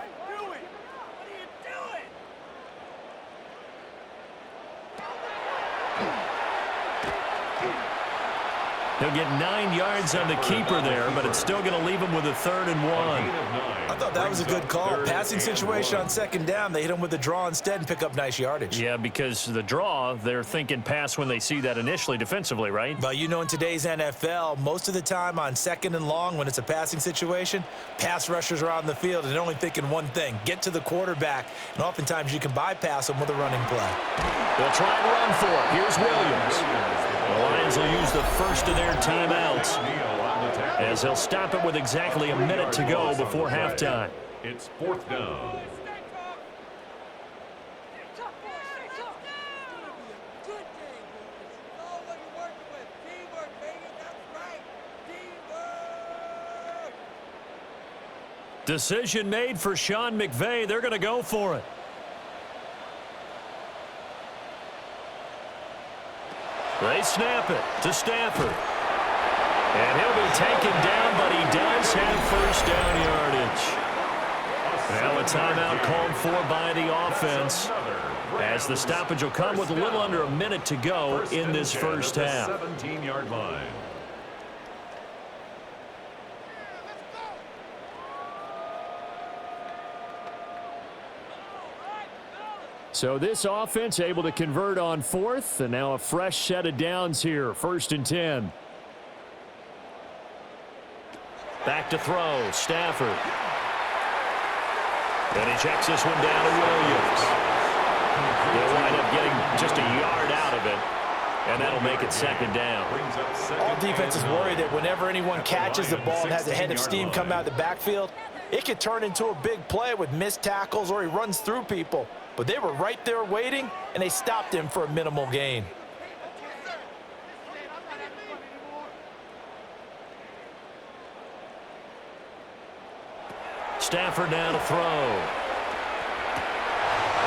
He'll get 9 yards on the keeper there, but it's still going to leave him with a 3rd and 1.
I thought that was a good call. Passing situation on 2nd down, they hit him with the draw instead and pick up nice yardage.
Yeah, because the draw, they're thinking pass when they see that initially defensively, right?
But you know, in today's NFL, most of the time on 2nd and long, when it's a passing situation, pass rushers are on the field and they're only thinking one thing, get to the quarterback. And oftentimes you can bypass them with a running play.
They'll try and run for it. Here's Williams. The Lions will use the first of their timeouts as they'll stop it with exactly a minute to go before halftime.
It's 4th down.
Decision made for Sean McVay. They're going to go for it. They snap it to Stafford. And he'll be taken down, but he does have first down yardage. Now a timeout called for by the offense, as the stoppage will come with a little under a minute to go in this first half.
17-yard line.
So this offense able to convert on 4th, and now a fresh set of downs here. 1st and 10. Back to throw, Stafford. And he checks this one down to Williams. They'll wind up getting just a yard out of it, and that'll make it 2nd down.
All defenses worry that whenever anyone catches the ball and has a head of steam come out of the backfield, it could turn into a big play with missed tackles or he runs through people. But they were right there waiting, and they stopped him for a minimal gain.
Stafford now to throw.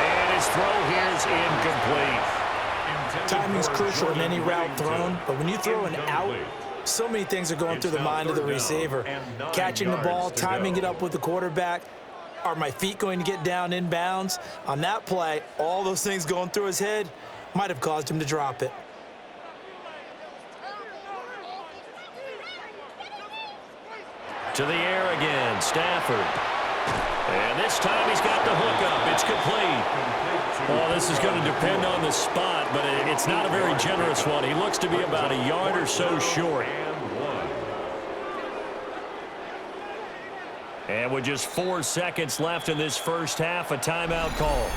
And his throw here is incomplete.
Timing's crucial in any route thrown, but when you throw an out, so many things are going through the mind of the receiver. Catching the ball, timing it up with the quarterback. Are my feet going to get down in bounds? On that play, all those things going through his head might have caused him to drop it.
To the air again, Stafford. And this time he's got the hook up. It's complete. Well, this is going to depend on the spot, but it's not a very generous one. He looks to be about a yard or so short. And with just 4 seconds left in this first half, a timeout call.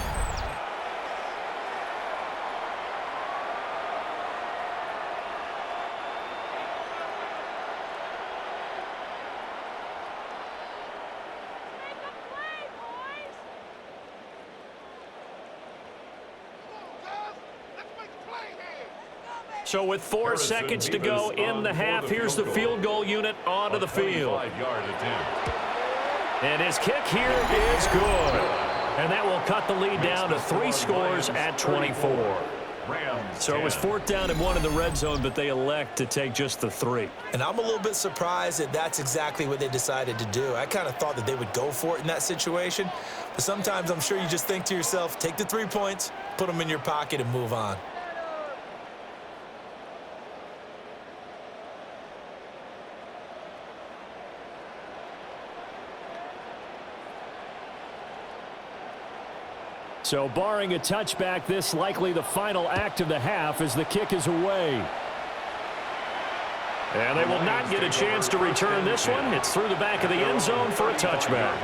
So with 4 seconds to go in the half, here's the field goal unit onto the field. And his kick here is good. And that will cut the lead down to 3 scores at 24. So it was 4th down and 1 in the red zone, but they elect to take just the 3.
And I'm a little bit surprised that that's exactly what they decided to do. I kind of thought that they would go for it in that situation. But sometimes I'm sure you just think to yourself, take the 3 points, put them in your pocket, and move on.
So barring a touchback, this likely the final act of the half as the kick is away. And they will not get a chance to return this one. It's through the back of the end zone for a touchback.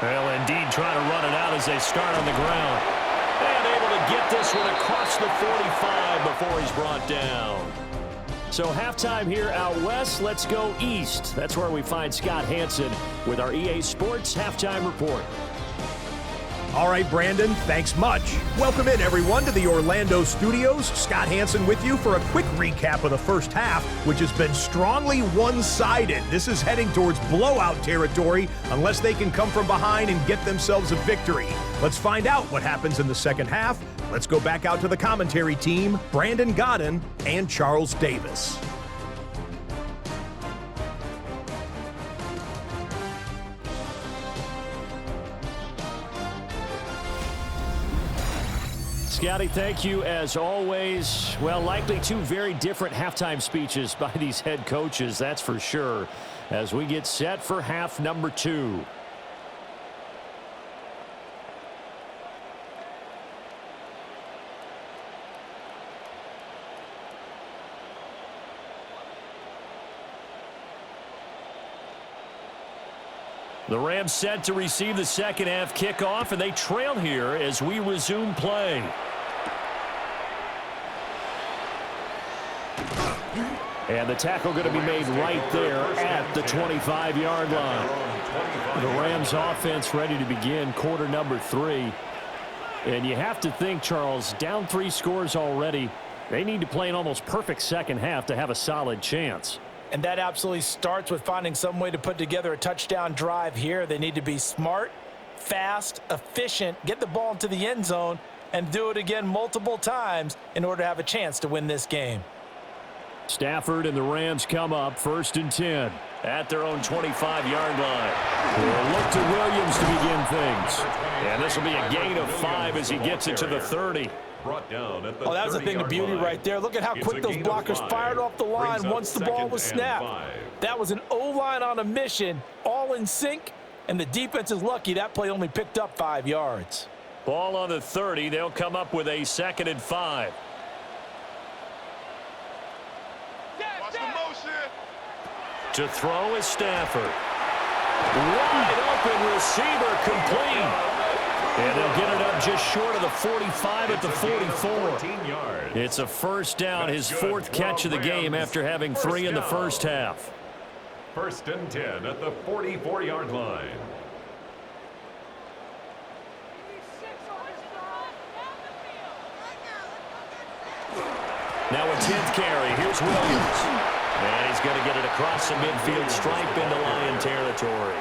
Well, indeed, trying to run it out as they start on the ground. And able to get this one across the 45 before he's brought down. So halftime here out west. Let's go east. That's where we find Scott Hanson with our EA Sports Halftime Report.
All right, Brandon, thanks much. Welcome in, everyone, to the Orlando studios. Scott Hanson with you for a quick recap of the first half, which has been strongly one-sided. This is heading towards blowout territory unless they can come from behind and get themselves a victory. Let's find out what happens in the second half. Let's go back out to the commentary team, Brandon Godden and Charles Davis.
Scotty, thank you as always. Well, likely 2 very different halftime speeches by these head coaches, that's for sure, as we get set for half number 2. The Rams set to receive the second half kickoff, and they trail here as we resume play. And the tackle going to be made right there at the 25-yard line. The Rams offense ready to begin quarter number 3. And you have to think, Charles, down 3 scores already. They need to play an almost perfect second half to have a solid chance.
And that absolutely starts with finding some way to put together a touchdown drive here. They need to be smart, fast, efficient, get the ball into the end zone, and do it again multiple times in order to have a chance to win this game.
Stafford and the Rams come up 1st and 10 at their own 25-yard line. We'll look to Williams to begin things. And this will be a gain of 5 as he gets it to the 30.
Oh, that was a thing of beauty right there. Look at how quick those blockers fired off the line once the ball was snapped. That was an O-line on a mission, all in sync, and the defense is lucky that play only picked up 5 yards.
Ball on the 30. They'll come up with a 2nd and 5. To throw is Stafford. Wide open receiver complete. And they'll get it up just short of the 45 at the 44. It's a first down, his 4th catch of the game after having 3 in the first half.
1st and 10 at the 44-yard line.
Now a 10th carry. Here's Williams. And he's going to get it across the midfield stripe into Lion territory.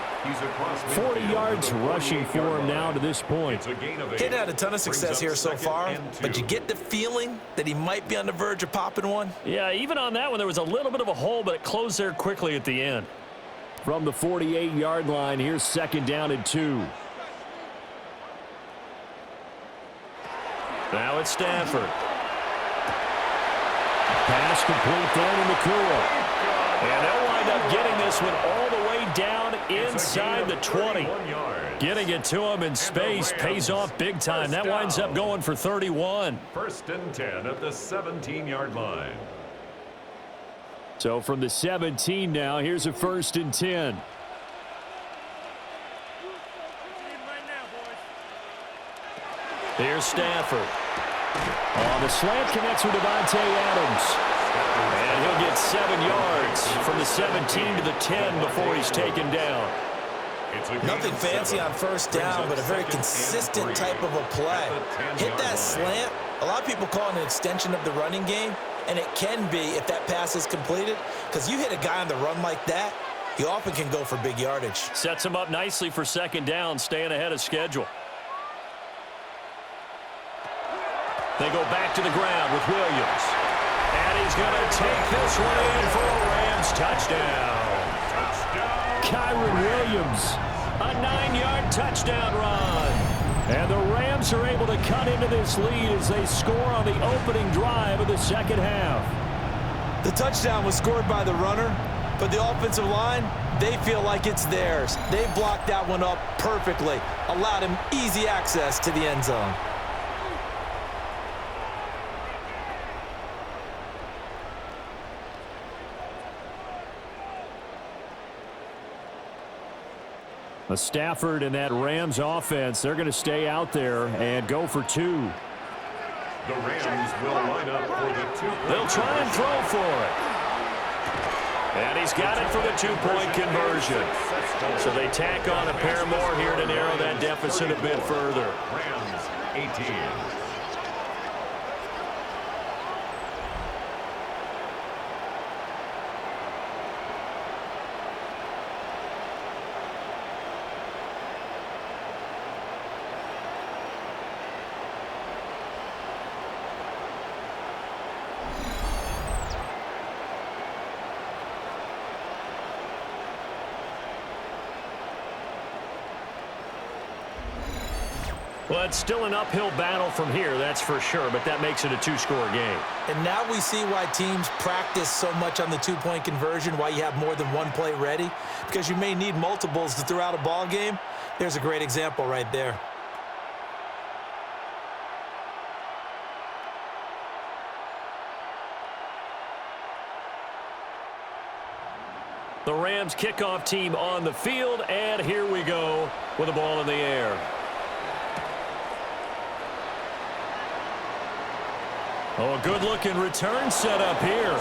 40 yards rushing for him now to this point.
He had a ton of success here so far, but you get the feeling that he might be on the verge of popping one.
Yeah, even on that one, there was a little bit of a hole, but it closed there quickly at the end. From the 48-yard line, here's 2nd down and 2. Now it's Stafford. Pass complete down in the cool. And they'll wind up getting this one all the way down inside the 20. Getting it to him in space pays off big time. That winds up going for 31.
1st and 10 at the 17-yard line.
So from the 17 now, here's a 1st and 10. Here's Stafford. The slant connects with Devontae Adams. And he'll get 7 yards from the 17 to the 10 before he's taken down.
Nothing fancy on first down, but a very consistent type of a play. Hit that slant. A lot of people call it an extension of the running game, and it can be if that pass is completed, because you hit a guy on the run like that, he often can go for big yardage.
Sets him up nicely for second down, staying ahead of schedule. They go back to the ground with Williams. And he's going to take this one in for a Rams touchdown. Kyron Williams, a 9-yard touchdown run. And the Rams are able to cut into this lead as they score on the opening drive of the second half.
The touchdown was scored by the runner, but the offensive line, they feel like it's theirs. They blocked that one up perfectly, allowed him easy access to the end zone.
Stafford and that Rams offense, they're going to stay out there and go for 2.
The Rams will line up for the 2-point.
They'll try and throw for it. And he's got it for the 2-point conversion. So they tack on a pair more here to narrow that deficit a bit further.
Rams 18.
Well, it's still an uphill battle from here, that's for sure, but that makes it a 2-score game.
And now we see why teams practice so much on the 2-point conversion, why you have more than one play ready, because you may need multiples to throw out a ball game. There's a great example right there.
The Rams kickoff team on the field, and here we go with the ball in the air. Oh, a good-looking return set up here.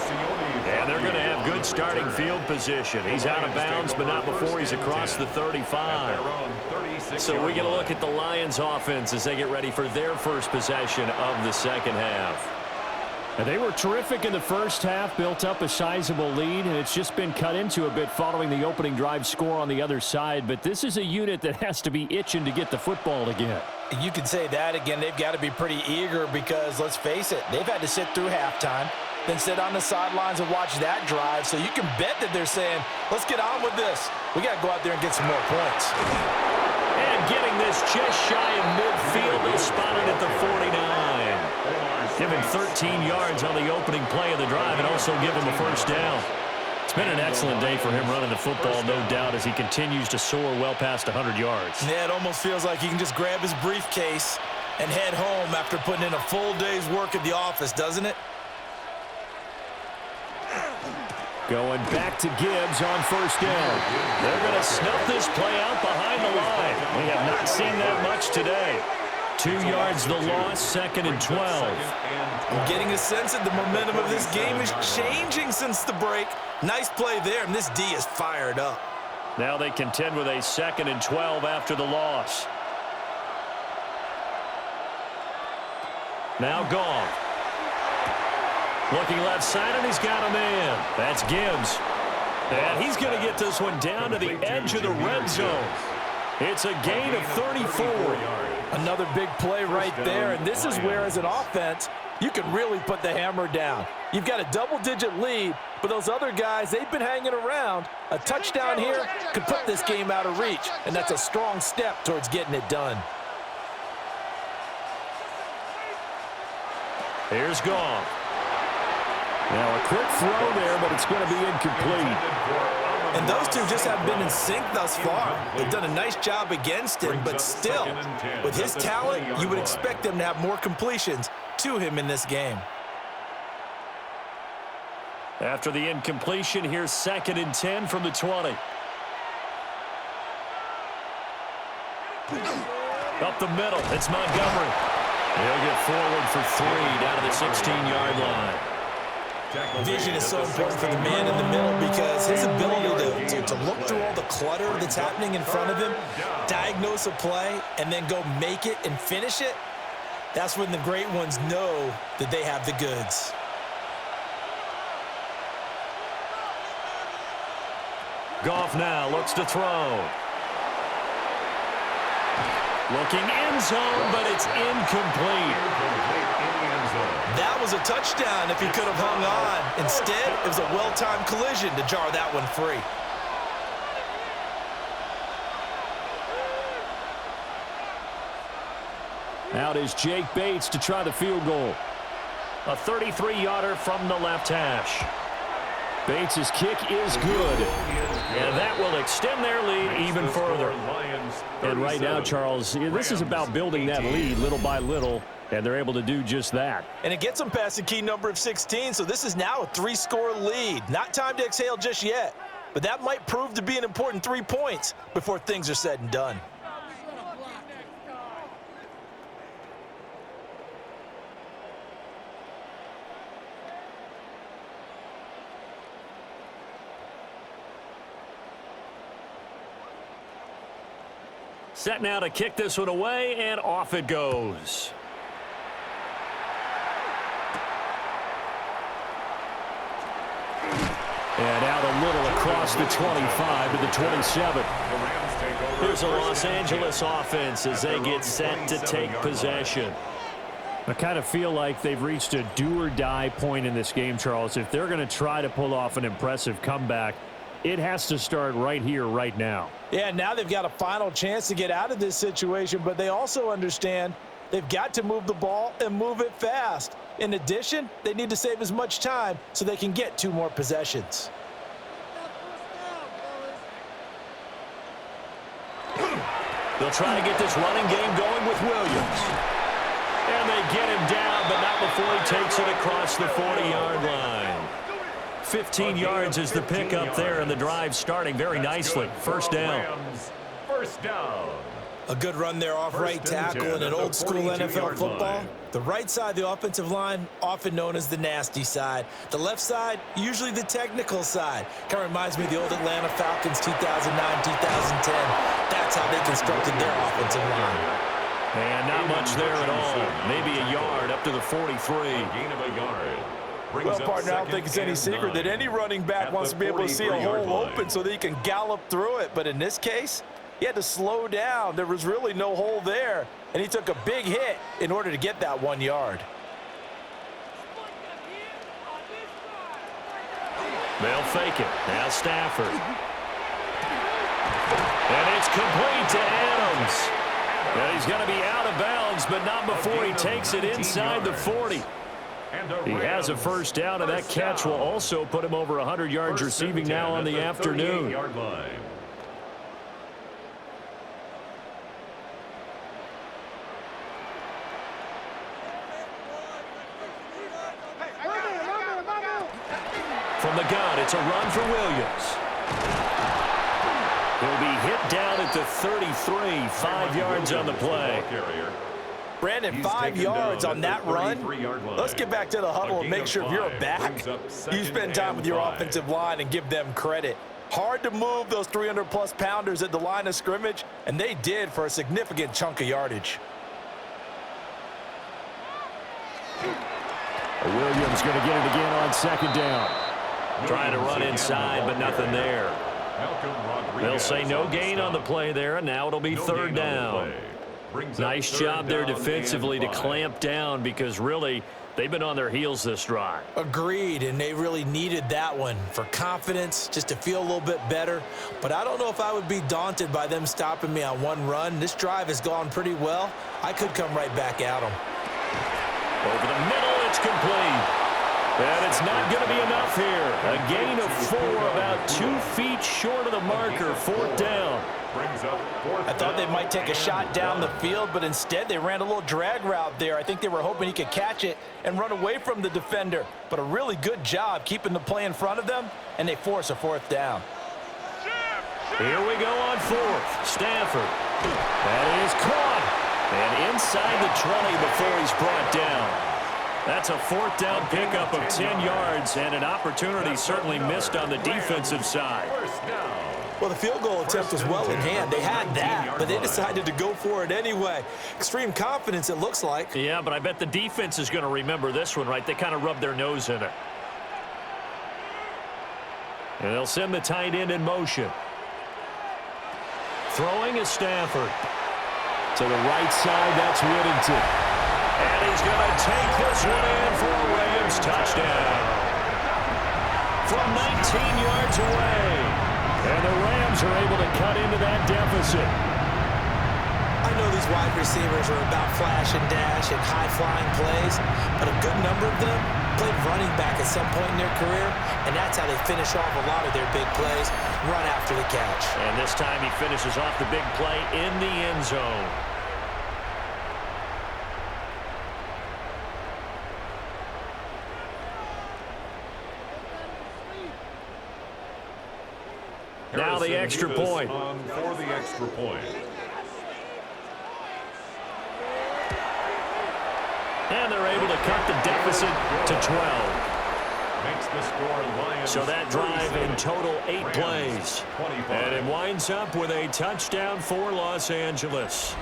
And they're going to have good starting field position. He's out of bounds, but not before he's across the 35. So we get a look at the Lions offense as they get ready for their first possession of the second half. And they were terrific in the first half, built up a sizable lead, and it's just been cut into a bit following the opening drive score on the other side. But this is a unit that has to be itching to get the football again.
You can say that again. They've got to be pretty eager because, let's face it, they've had to sit through halftime, then sit on the sidelines and watch that drive. So you can bet that they're saying, let's get on with this. We got to go out there and get some more points.
And getting this just shy of midfield, they spotted at the 49. Give him 13 yards on the opening play of the drive and also give him a first down. It's been an excellent day for him running the football, no doubt, as he continues to soar well past 100 yards.
Yeah, it almost feels like he can just grab his briefcase and head home after putting in a full day's work at the office, doesn't it?
Going back to Gibbs on first down. They're going to snuff this play out behind the line. We have not seen that much today. 2 yards the loss, 2nd and 12.
I'm getting a sense that the momentum of this game is changing since the break. Nice play there, and this D is fired up.
Now they contend with a 2nd and 12 after the loss. Now Goff. Looking left side, and he's got a man. That's Gibbs. And he's going to get this one down to the edge of the red zone. It's a gain of 34.
Another big play right there, and this is where, as an offense, you can really put the hammer down. You've got a double-digit lead, but those other guys, they've been hanging around. A touchdown here could put this game out of reach, and that's a strong step towards getting it done.
Here's Goff. Now a quick throw there, but it's going to be incomplete.
And those two just haven't been in sync thus far. They've done a nice job against him, but still, with his talent, you would expect them to have more completions to him in this game.
After the incompletion, here's 2nd and 10 from the 20. Up the middle, it's Montgomery. He'll get forward for 3 down to the 16-yard line.
Vision is so important for the man in the middle because his ability to look through all the clutter that's happening in front of him, diagnose a play, and then go make it and finish it, that's when the great ones know that they have the goods.
Goff now looks to throw. Looking end zone, but it's incomplete.
That was a touchdown if he could have hung on. Instead, it was a well-timed collision to jar that one free.
Out is Jake Bates to try the field goal. A 33-yarder from the left hash. Bates' kick is good, and that will extend their lead even further. And right now, Charles, this is about building that lead little by little, and they're able to do just that.
And it gets them past the key number of 16, so this is now a 3-score lead. Not time to exhale just yet, but that might prove to be an important 3 points before things are said and done.
Set now to kick this one away, and off it goes. And out a little across the 25 to the 27. Here's a Los Angeles offense as they get set to take possession. I kind of feel like they've reached a do-or-die point in this game, Charles. If they're going to try to pull off an impressive comeback, it has to start right here, right now.
Yeah, now they've got a final chance to get out of this situation, but they also understand they've got to move the ball and move it fast. In addition, they need to save as much time so they can get 2 more possessions.
They'll try to get this running game going with Williams. And they get him down, but not before he takes it across the 40-yard line. 15 yards is the pickup there, and the drive starting very nicely. First down.
First down.
A good run there off right tackle in an old-school NFL football. The right side of the offensive line, often known as the nasty side. The left side, usually the technical side. Kind of reminds me of the old Atlanta Falcons 2009-2010. That's how they constructed their offensive line.
And not much there at all. Maybe a yard up to the 43.
Gain of a yard.
Well, partner, I don't think it's any secret that any running back wants to be able to see a hole open so that he can gallop through it. But in this case, he had to slow down. There was really no hole there, and he took a big hit in order to get that 1 yard.
They'll fake it. Now Stafford. And it's complete to Adams. And he's going to be out of bounds, but not before he takes it inside the 40. He has a first down, and that catch will also put him over 100 yards receiving now on the afternoon. From the gun, it's a run for Williams. He'll be hit down at the 33, 5 yards on the play.
Brandon, 5 yards on that run. Let's get back to the huddle and make sure if you're a back, you spend time with your offensive line and give them credit. Hard to move those 300-plus pounders at the line of scrimmage, and they did for a significant chunk of yardage.
Williams going to get it again on second down. Trying to run inside, but nothing there. They'll say no gain on the play there, and now it'll be third down. Nice job there defensively to clamp down because really they've been on their heels this drive.
Agreed, and they really needed that one for confidence, just to feel a little bit better. But I don't know if I would be daunted by them stopping me on one run. This drive has gone pretty well. I could come right back at them.
Over the middle, it's complete. And it's not going to be enough here. A gain of 4, about 2 feet short of the marker, fourth down.
I thought they might take a shot down the field, but instead they ran a little drag route there. I think they were hoping he could catch it and run away from the defender. But a really good job keeping the play in front of them, and they force a fourth down.
Here we go on fourth. Stafford. That is caught. And inside the 20 before he's brought down. That's a fourth down pickup of 10 yards and an opportunity certainly missed on the defensive side.
Well, the field goal attempt was well in hand. They had that, but they decided to go for it anyway. Extreme confidence, it looks like.
Yeah, but I bet the defense is going to remember this one, right? They kind of rubbed their nose in it. And they'll send the tight end in motion. Throwing is Stafford. To the right side, that's Whittington. And he's going to take this one in for a Rams touchdown. From 19 yards away. And the Rams are able to cut into that deficit.
I know these wide receivers are about flash and dash and high-flying plays, but a good number of them played running back at some point in their career, and that's how they finish off a lot of their big plays, run after the catch.
And this time he finishes off the big play in the end zone. Now the extra point.
For the extra point.
And they're able to cut the deficit to 12.
Makes the score Lions.
So that drive in total 8 plays.
25.
And it winds up with a touchdown for Los Angeles.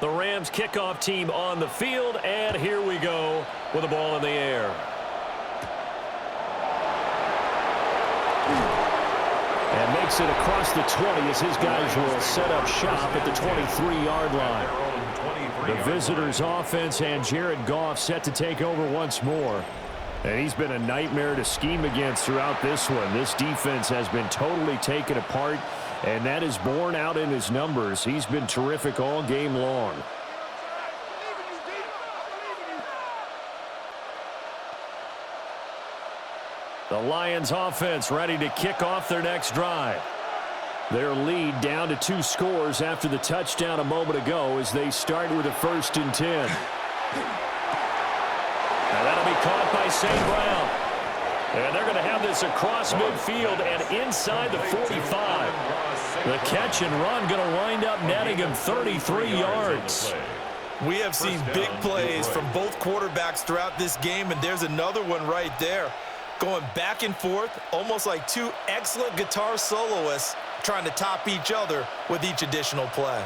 The Rams kickoff team on the field, and here we go with the ball in the air. And makes it across the 20 as his guys will set up shop at the 23-yard line. The visitors' offense and Jared Goff set to take over once more. And he's been a nightmare to scheme against throughout this one. This defense has been totally taken apart, and that is borne out in his numbers. He's been terrific all game long. The Lions offense ready to kick off their next drive. Their lead down to 2 scores after the touchdown a moment ago as they start with a 1st and 10. Now that'll be caught by St. Brown. And they're going to have this across midfield and inside the 45. The catch and run going to wind up netting him 33 yards.
We have seen big plays from both quarterbacks throughout this game, and there's another one right there. Going back and forth, almost like 2 excellent guitar soloists trying to top each other with each additional play.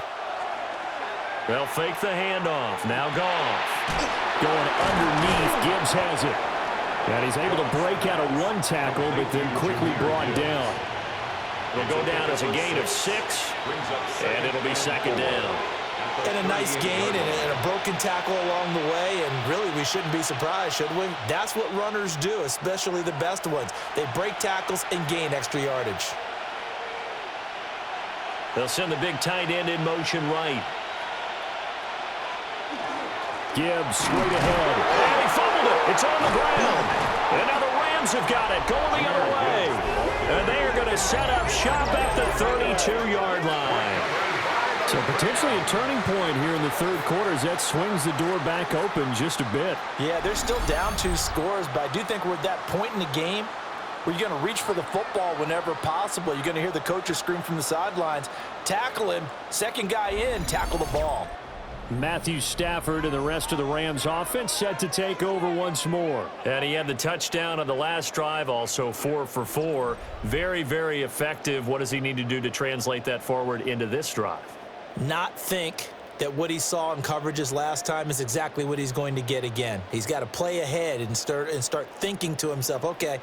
They'll fake the handoff. Now Goff. Going underneath. Gibbs has it. And he's able to break out of 1 tackle, but then quickly brought down. It'll go down as a gain of 6, and it'll be 2nd down.
And a nice gain and a broken tackle along the way, and really we shouldn't be surprised, should we? That's what runners do, especially the best ones. They break tackles and gain extra yardage.
They'll send the big tight end in motion right. Gibbs straight ahead. And he fumbled it. It's on the ground. And now the Rams have got it going the other way. And they are going to set up shop at the 32-yard line. So potentially a turning point here in the 3rd quarter as that swings the door back open just a bit.
Yeah, they're still down 2 scores, but I do think we're at that point in the game where you're going to reach for the football whenever possible. You're going to hear the coaches scream from the sidelines, tackle him, 2nd guy in, tackle the ball.
Matthew Stafford and the rest of the Rams offense set to take over once more. And he had the touchdown on the last drive, also 4 for 4. Very, very effective. What does he need to do to translate that forward into this drive?
Not think that what he saw in coverages last time is exactly what he's going to get again. He's got to play ahead and start thinking to himself, okay,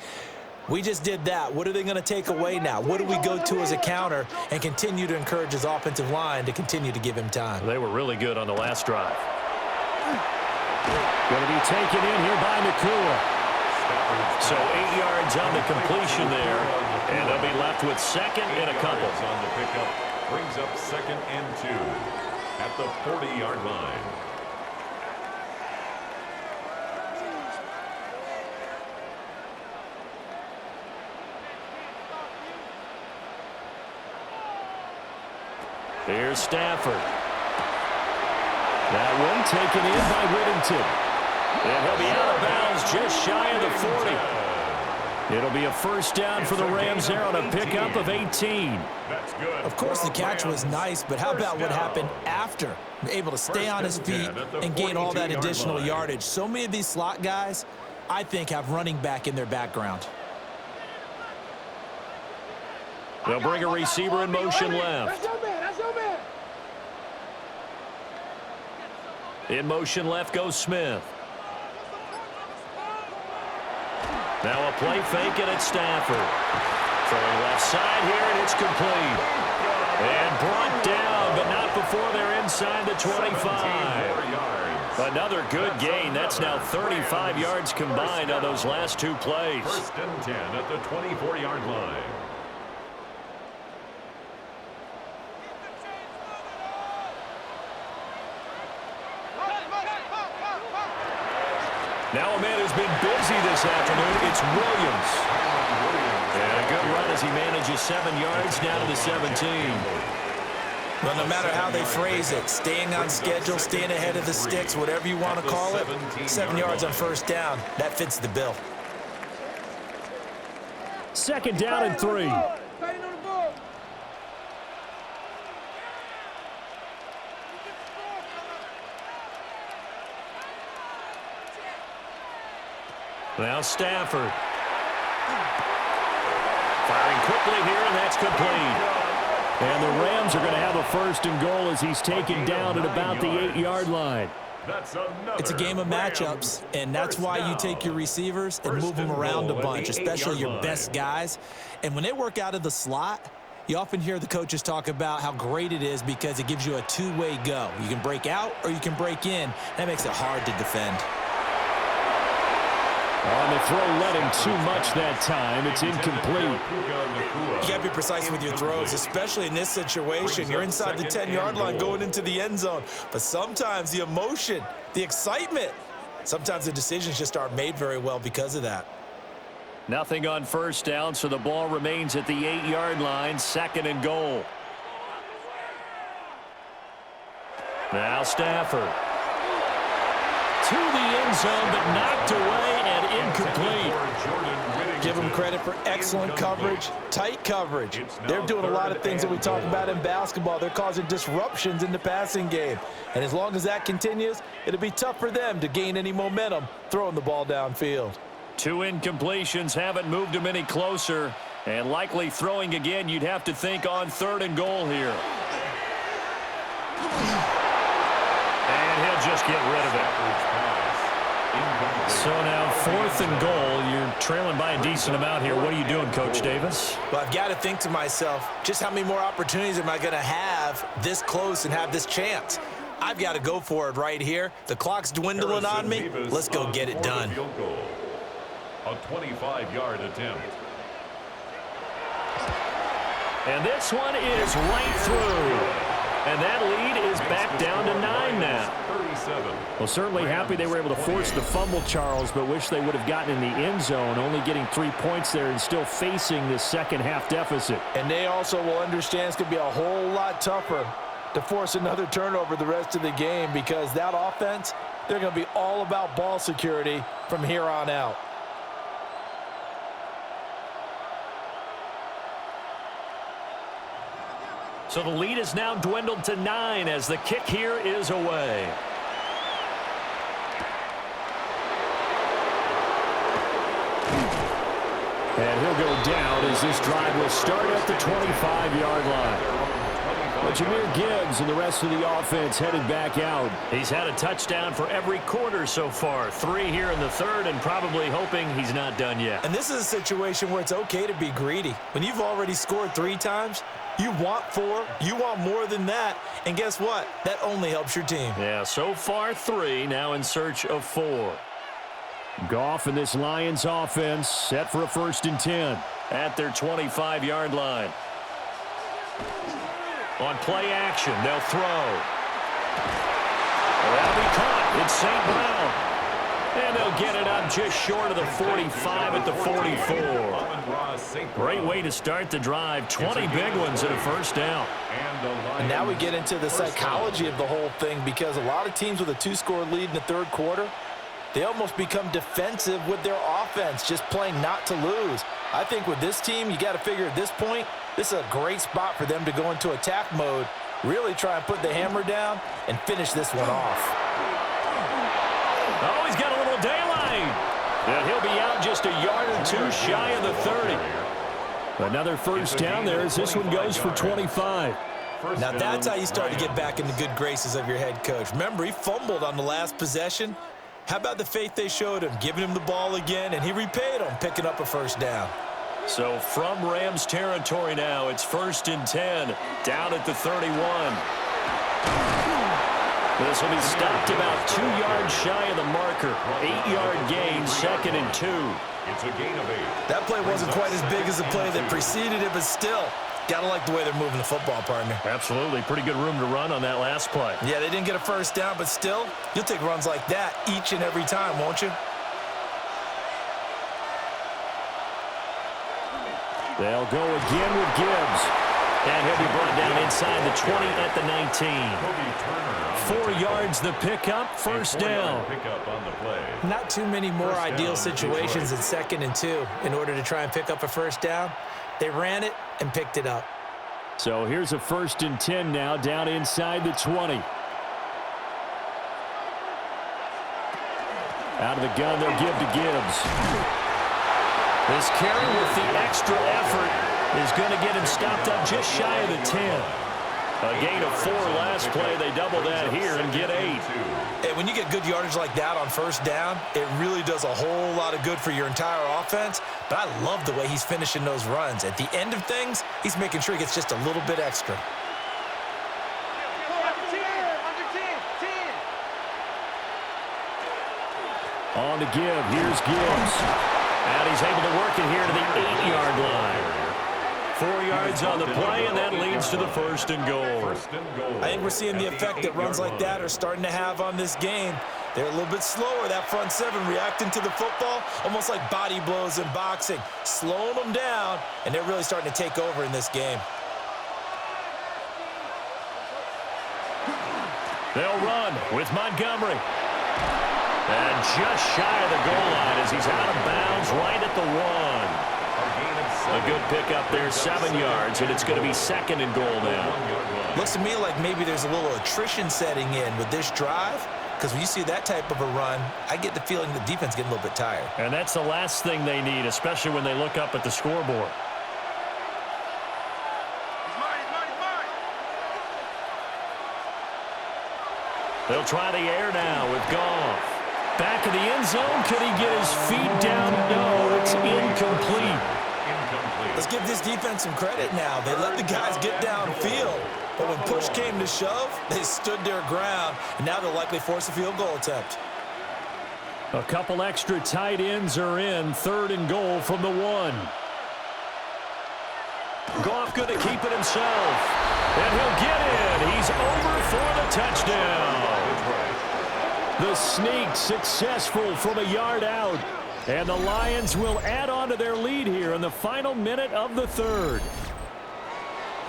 we just did that. What are they going to take away now? What do we go to as a counter and continue to encourage his offensive line to continue to give him time?
They were really good on the last drive. Going to be taken in here by Nakua. So 8 yards on the completion there, and they'll be left with 2nd and a couple.
On the pickup brings up 2nd and 2 at the 40-yard line.
Here's Stafford. That one taken in by Whittington. And he'll be out of bounds just shy of the 40. It'll be a first down for the Rams there on a pickup of 18.
That's good.
Of course, the catch was nice, but how about what happened after? Able to stay on his feet and gain all that additional yardage. So many of these slot guys, I think, have running back in their background.
They'll bring a receiver in motion left. In motion left goes Smith. Now a play fake, and it's Stafford. Throwing left side here, and it's complete. And brought down, but not before they're inside the 25. Another good gain. That's now 35 yards combined on those last two plays.
First and 10 at the 24-yard line.
Now a man who's been busy this afternoon, it's Williams. And a good run as he manages 7 yards down to the 17.
Well, no matter how they phrase it, staying on schedule, staying ahead of the sticks, whatever you want to call it, 7 yards on first down, that fits the bill.
Second down and 3. Now Stafford. Firing quickly here, and that's complete. And the Rams are going to have a first and goal as he's taken down at about the 8-yard line.
It's a game of matchups, and that's why you take your receivers and move them around a bunch, especially your best guys. And when they work out of the slot, you often hear the coaches talk about how great it is because it gives you a two-way go. You can break out or you can break in. That makes it hard to defend.
On the throw, led him too much that time. It's incomplete.
You got to be precise with your throws, especially in this situation. You're inside the 10-yard line going into the end zone. But sometimes the emotion, the excitement, sometimes the decisions just aren't made very well because of that.
Nothing on first down, so the ball remains at the 8-yard line. Second and goal. Now Stafford. To the end zone, but knocked away and incomplete.
Give them credit for excellent coverage, tight coverage. They're doing a lot of things that we talk about in basketball. They're causing disruptions in the passing game. And as long as that continues, it'll be tough for them to gain any momentum throwing the ball downfield.
2 incompletions haven't moved him any closer. And likely throwing again, you'd have to think on third and goal here. And he'll just get rid of it. So now 4th and goal. You're trailing by a decent amount here. What are you doing, Coach Davis?
Well, I've got to think to myself, just how many more opportunities am I going to have this close and have this chance? I've got to go for it right here. The clock's dwindling on me. Let's go get it done.
A 25-yard attempt.
And this one is right through. And that lead is back down to 9 now. Well, certainly happy they were able to force the fumble, Charles, but wish they would have gotten in the end zone, only getting 3 points there and still facing this second-half deficit.
And they also will understand it's going to be a whole lot tougher to force another turnover the rest of the game because that offense, they're going to be all about ball security from here on out.
So the lead is now dwindled to 9 as the kick here is away. And he'll go down as this drive will start at the 25-yard line. But Jahmyr Gibbs and the rest of the offense headed back out. He's had a touchdown for every quarter so far. 3 here in the third, and probably hoping he's not done yet.
And this is a situation where it's okay to be greedy. When you've already scored 3 times, you want 4, you want more than that. And guess what? That only helps your team.
Yeah, so far 3, now in search of 4. Goff and this Lions offense set for a 1st and 10 at their 25-yard line. On play action, they'll throw. That'll be caught. It's St. Brown. And they'll get it up just short of the 45 at the 44. Great way to start the drive. 20 big ones and a first down.
And now we get into the psychology of the whole thing, because a lot of teams with a 2-score lead in the third quarter, they almost become defensive with their offense, just playing not to lose. I think with this team, you got to figure at this point, this is a great spot for them to go into attack mode, really try and put the hammer down and finish this one off.
Oh, he's got a little daylight. And he'll be out just a yard or two shy of the 30. Another first down there as this one goes for 25.
Now that's how you start to get back in the good graces of your head coach. Remember, he fumbled on the last possession. How about the faith they showed him, giving him the ball again, and he repaid them, picking up a first down.
So from Rams territory now, it's 1st and 10, down at the 31. This will be stopped about 2 yards shy of the marker. 8-yard gain, 2nd and 2.
It's a gain of 8.
That play wasn't quite as big as the play that preceded it, but still, gotta like the way they're moving the football, partner.
Absolutely. Pretty good room to run on that last play.
Yeah, they didn't get a first down, but still, you'll take runs like that each and every time, won't you?
They'll go again with Gibbs. And he'll be brought down inside the 20 at the 19. 4 yards the pickup, first down.
Not too many more ideal situations than 2nd and 2 in order to try and pick up a first down. They ran it and picked it up.
So here's a 1st and 10 now, down inside the 20. Out of the gun, they'll give to Gibbs. This carry with the extra effort is going to get him stopped up just shy of the 10. A gain of 4 last play. They double that here and get 8.
Hey, when you get good yardage like that on first down, it really does a whole lot of good for your entire offense. But I love the way he's finishing those runs. At the end of things, he's making sure he gets just a little bit extra.
On to give. Here's Gibbs. And he's able to work it here to the 8-yard line. 4 yards on the play, and that leads to the 1st and goal.
I think we're seeing the effect that runs like that are starting to have on this game. They're a little bit slower, that front 7, reacting to the football, almost like body blows in boxing, slowing them down, and they're really starting to take over in this game.
They'll run with Montgomery. And just shy of the goal line as he's out of bounds right at the 1. A good pickup there, 7 yards, and it's going to be 2nd and goal now.
Looks to me like maybe there's a little attrition setting in with this drive, because when you see that type of a run, I get the feeling the defense getting a little bit tired.
And that's the last thing they need, especially when they look up at the scoreboard. They'll try the air now with Goff. Back of the end zone. Could he get his feet down? No, it's incomplete.
Let's give this defense some credit now. They let the guys get downfield. But when push came to shove, they stood their ground. And now they'll likely force a field goal attempt.
A couple extra tight ends are in. 3rd and goal from the 1. Goff going to keep it himself. And he'll get in. He's over for the touchdown. The sneak successful from a yard out. And the Lions will add on to their lead here in the final minute of the 3rd.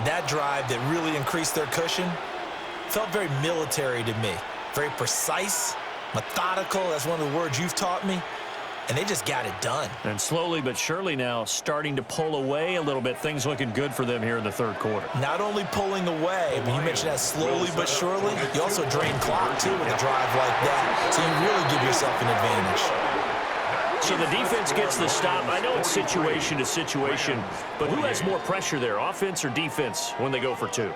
That drive that really increased their cushion felt very military to me. Very precise, methodical. That's one of the words you've taught me. And they just got it done.
And slowly but surely now starting to pull away a little bit. Things looking good for them here in the 3rd quarter.
Not only pulling away, but you mentioned that slowly but surely. You also drain clock, too, with a drive like that. So you really give yourself an advantage.
So the defense gets the stop. I know it's situation to situation, but who has more pressure there, offense or defense, when they go for 2?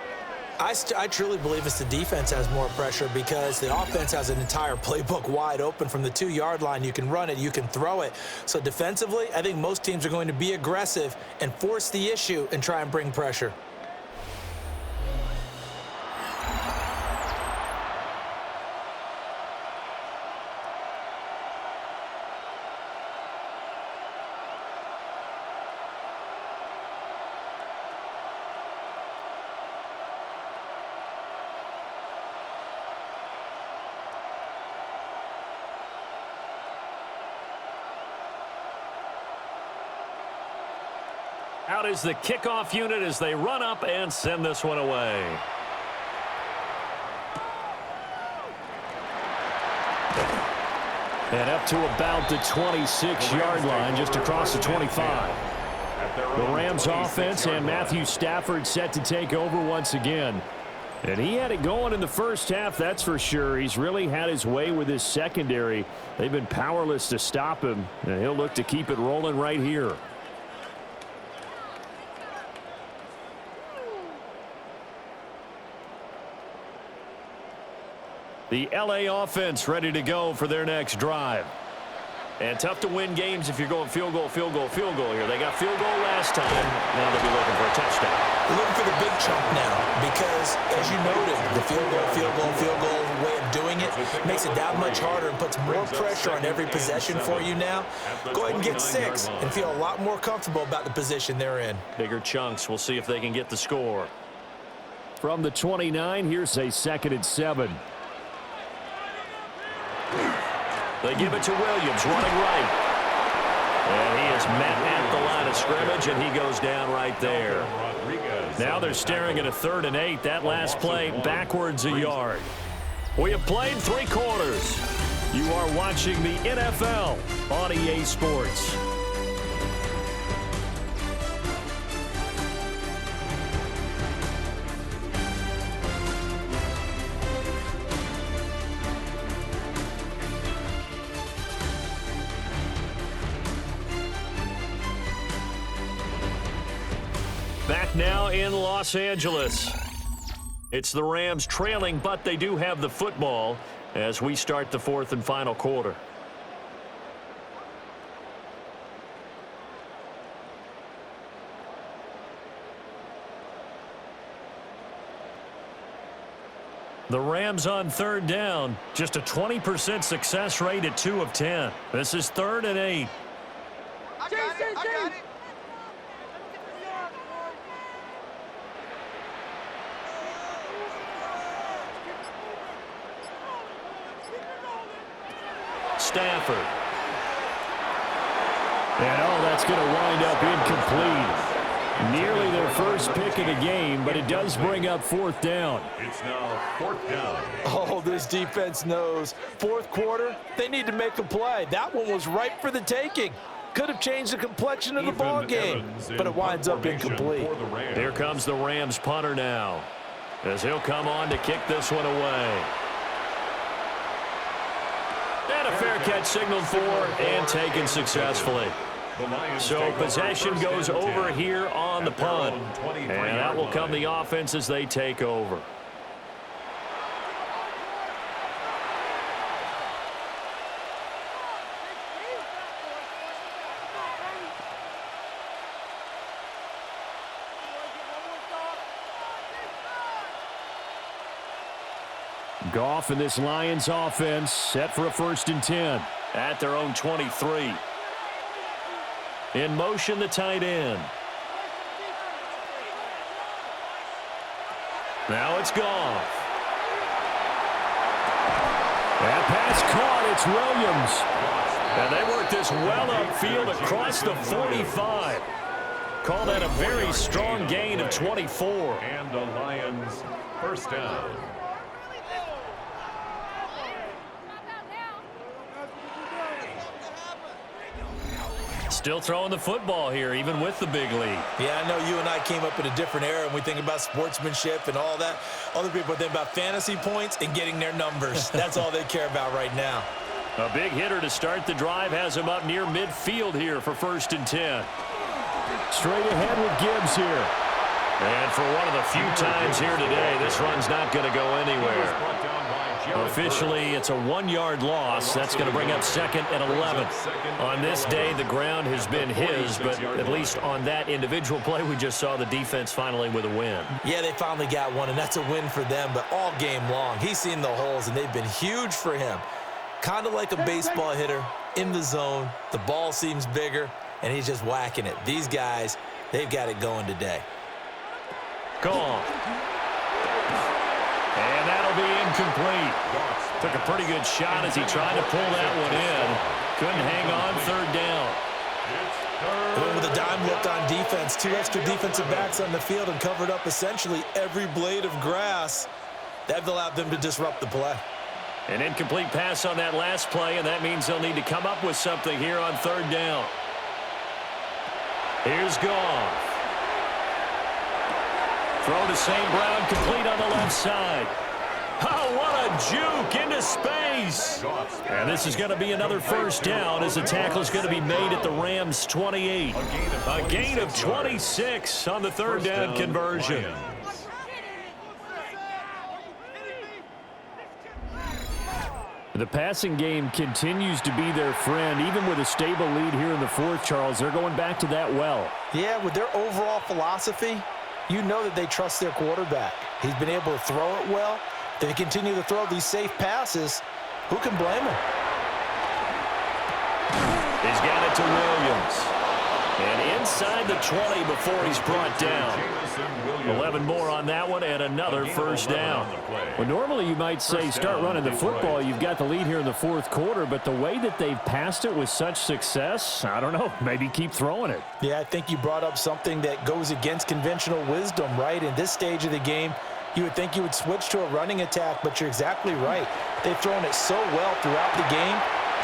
I truly believe it's the defense has more pressure because the offense has an entire playbook wide open from the 2-yard line. You can run it, you can throw it. So defensively, I think most teams are going to be aggressive and force the issue and try and bring pressure.
Out is the kickoff unit as they run up and send this one away. And up to about the 26-yard line, just across the 25. The Rams offense and Matthew Stafford set to take over once again. And he had it going in the first half, that's for sure. He's really had his way with his secondary. They've been powerless to stop him, and he'll look to keep it rolling right here. The LA offense ready to go for their next drive. And tough to win games if you're going field goal, field goal, field goal here. They got field goal last time. Now they'll be looking for a touchdown.
They're looking for the big chunk now because, as you noted, the field goal way of doing it makes it that much harder and puts more pressure on every possession for you now. Go ahead and get 6 and feel a lot more comfortable about the position they're in.
Bigger chunks. We'll see if they can get the score. From the 29, here's a 2nd and 7. They give it to Williams, running right. And he is met at the line of scrimmage, and he goes down right there. Now they're staring at a 3rd and 8. That last play backwards a yard. We have played 3 quarters. You are watching the NFL on EA Sports. Back now in Los Angeles. It's the Rams trailing, but they do have the football as we start the 4th and final quarter. The Rams on 3rd down. Just a 20% success rate at 2 of 10. This is 3rd and 8.
I got it.
Stafford. And that's going to wind up incomplete. Nearly their first pick of the game, but it does bring up 4th down.
It's now 4th down.
Oh, this defense knows. 4th quarter, they need to make a play. That one was ripe for the taking. Could have changed the complexion of the ball game, but it winds up incomplete.
Here comes the Rams punter now, as he'll come on to kick this one away. And a fair catch signaled for and taken successfully. So possession goes over here on the punt. And that will come the offense as they take over. Goff and this Lions offense set for a 1st and 10 at their own 23. In motion, the tight end. Now it's Goff. That pass caught. It's Williams. And they work this well upfield across the 45. Call that a very strong gain of 24.
And the Lions 1st down.
Still throwing the football here, even with the big lead.
Yeah, I know you and I came up in a different era, and we think about sportsmanship and all that. Other people think about fantasy points and getting their numbers. That's all they care about right now.
A big hitter to start the drive has him up near midfield here for 1st and 10. Straight ahead with Gibbs here. And for one of the few times here today, this run's not going to go anywhere. Officially, it's a 1-yard loss. That's going to bring up 2nd and 11. On this day, the ground has been his, but at least on that individual play, we just saw the defense finally with a win.
Yeah, they finally got one, and that's a win for them, but all game long, he's seen the holes, and they've been huge for him. Kind of like a baseball hitter in the zone. The ball seems bigger, and he's just whacking it. These guys, they've got it going today.
Gone. And that'll be incomplete. Took a pretty good shot as he tried to pull that one in. Couldn't hang on 3rd down.
Went with a dime look on defense. 2 extra defensive backs on the field and covered up essentially every blade of grass. That allowed them to disrupt the play.
An incomplete pass on that last play, and that means they'll need to come up with something here on 3rd down. Here's Goff. Throw to St. Brown, complete on the left side. Oh, what a juke into space. And this is going to be another 1st down as the tackle is going to be made at the Rams' 28. A gain of 26 on the 3rd down conversion. The passing game continues to be their friend. Even with a stable lead here in the 4th, Charles, they're going back to that well.
Yeah, with their overall philosophy, you know that they trust their quarterback. He's been able to throw it well. They continue to throw these safe passes. Who can blame him?
He's got it to Williams. And inside the 20 before he's brought down. 11 more on that one and another 1st down. Well, normally you might say start running the football. You've got the lead here in the 4th quarter, but the way that they've passed it with such success, I don't know, maybe keep throwing it.
Yeah, I think you brought up something that goes against conventional wisdom, right? In this stage of the game, you would think you would switch to a running attack, but you're exactly right. They've thrown it so well throughout the game,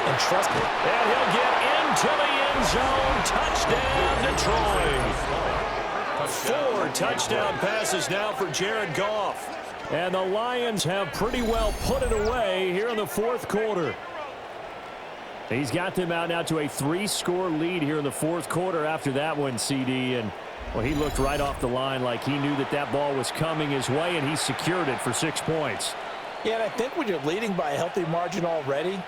and trust me.
And he'll get into the end zone. Touchdown, Detroit. 4 touchdown passes now for Jared Goff. And the Lions have pretty well put it away here in the 4th quarter. He's got them out now to a 3-score lead here in the 4th quarter after that one, CD. And, well, he looked right off the line like he knew that that ball was coming his way, and he secured it for 6 points.
Yeah, and I think when you're leading by a healthy margin already,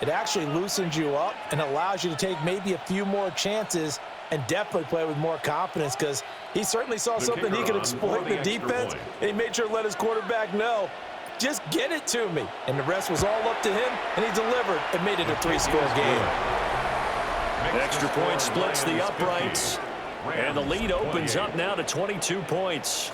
it actually loosens you up and allows you to take maybe a few more chances and definitely play with more confidence, because he certainly saw something he could exploit in the defense, and he made sure to let his quarterback know, just get it to me. And the rest was all up to him, and he delivered and made it a 3-score game.
Extra point splits the uprights, and the lead opens up now to 22 points.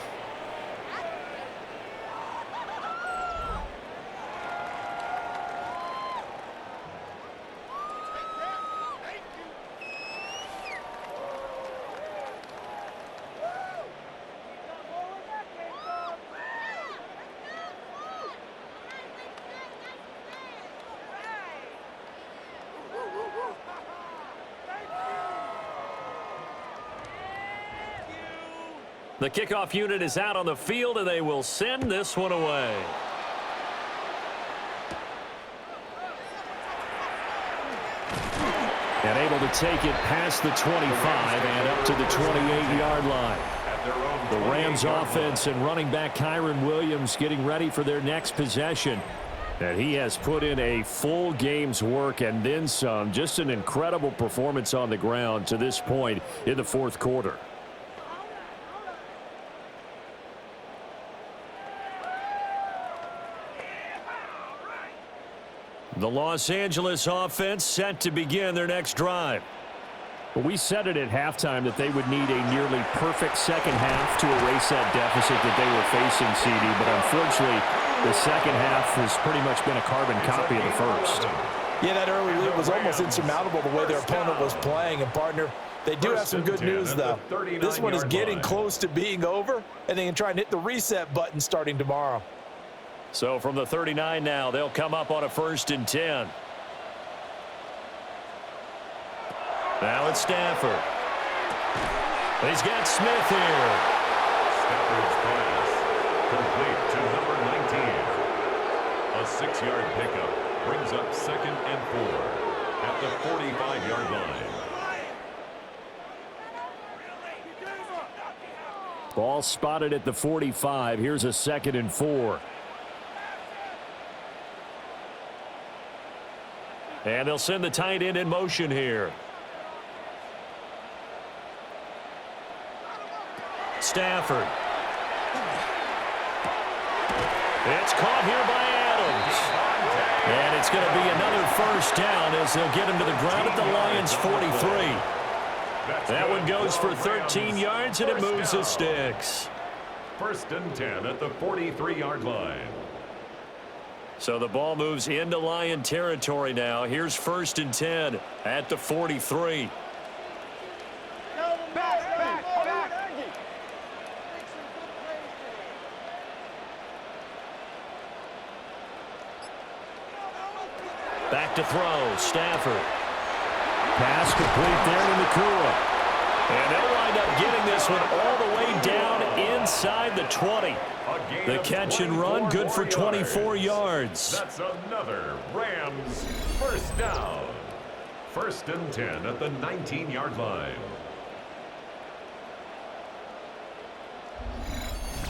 The kickoff unit is out on the field, and they will send this one away. And able to take it past the 25 and up to the 28-yard line. The Rams offense and running back Kyron Williams getting ready for their next possession. And he has put in a full game's work and then some. Just an incredible performance on the ground to this point in the 4th quarter. The Los Angeles offense set to begin their next drive. Well, we said it at halftime that they would need a nearly perfect second half to erase that deficit that they were facing, CD, but unfortunately, the second half has pretty much been a carbon copy of the first.
Yeah, that early lead was almost insurmountable the way their opponent was playing. And, partner, they do have some good news, though. This one is getting close to being over, and they can try and hit the reset button starting tomorrow.
So from the 39 now, they'll come up on a 1st and 10. Now it's Stafford. He's got Smith here.
Stafford's pass complete to number 19. A 6-yard pickup brings up 2nd and 4 at the 45-yard line.
Ball spotted at the 45. Here's a 2nd and 4. And they'll send the tight end in motion here. Stafford. It's caught here by Adams. And it's going to be another 1st down as they'll get him to the ground at the Lions' 43. That one goes for 13 yards, and it moves the sticks.
1st and 10 at the 43-yard line.
So the ball moves into Lion territory now. Here's 1st and 10 at the 43. Back to throw, Stafford. Pass complete there to Nakua. And they'll wind up getting this one all the way down inside the 20. The catch and run, good for 24 yards.
That's another Rams first down. 1st and 10 at the 19-yard line.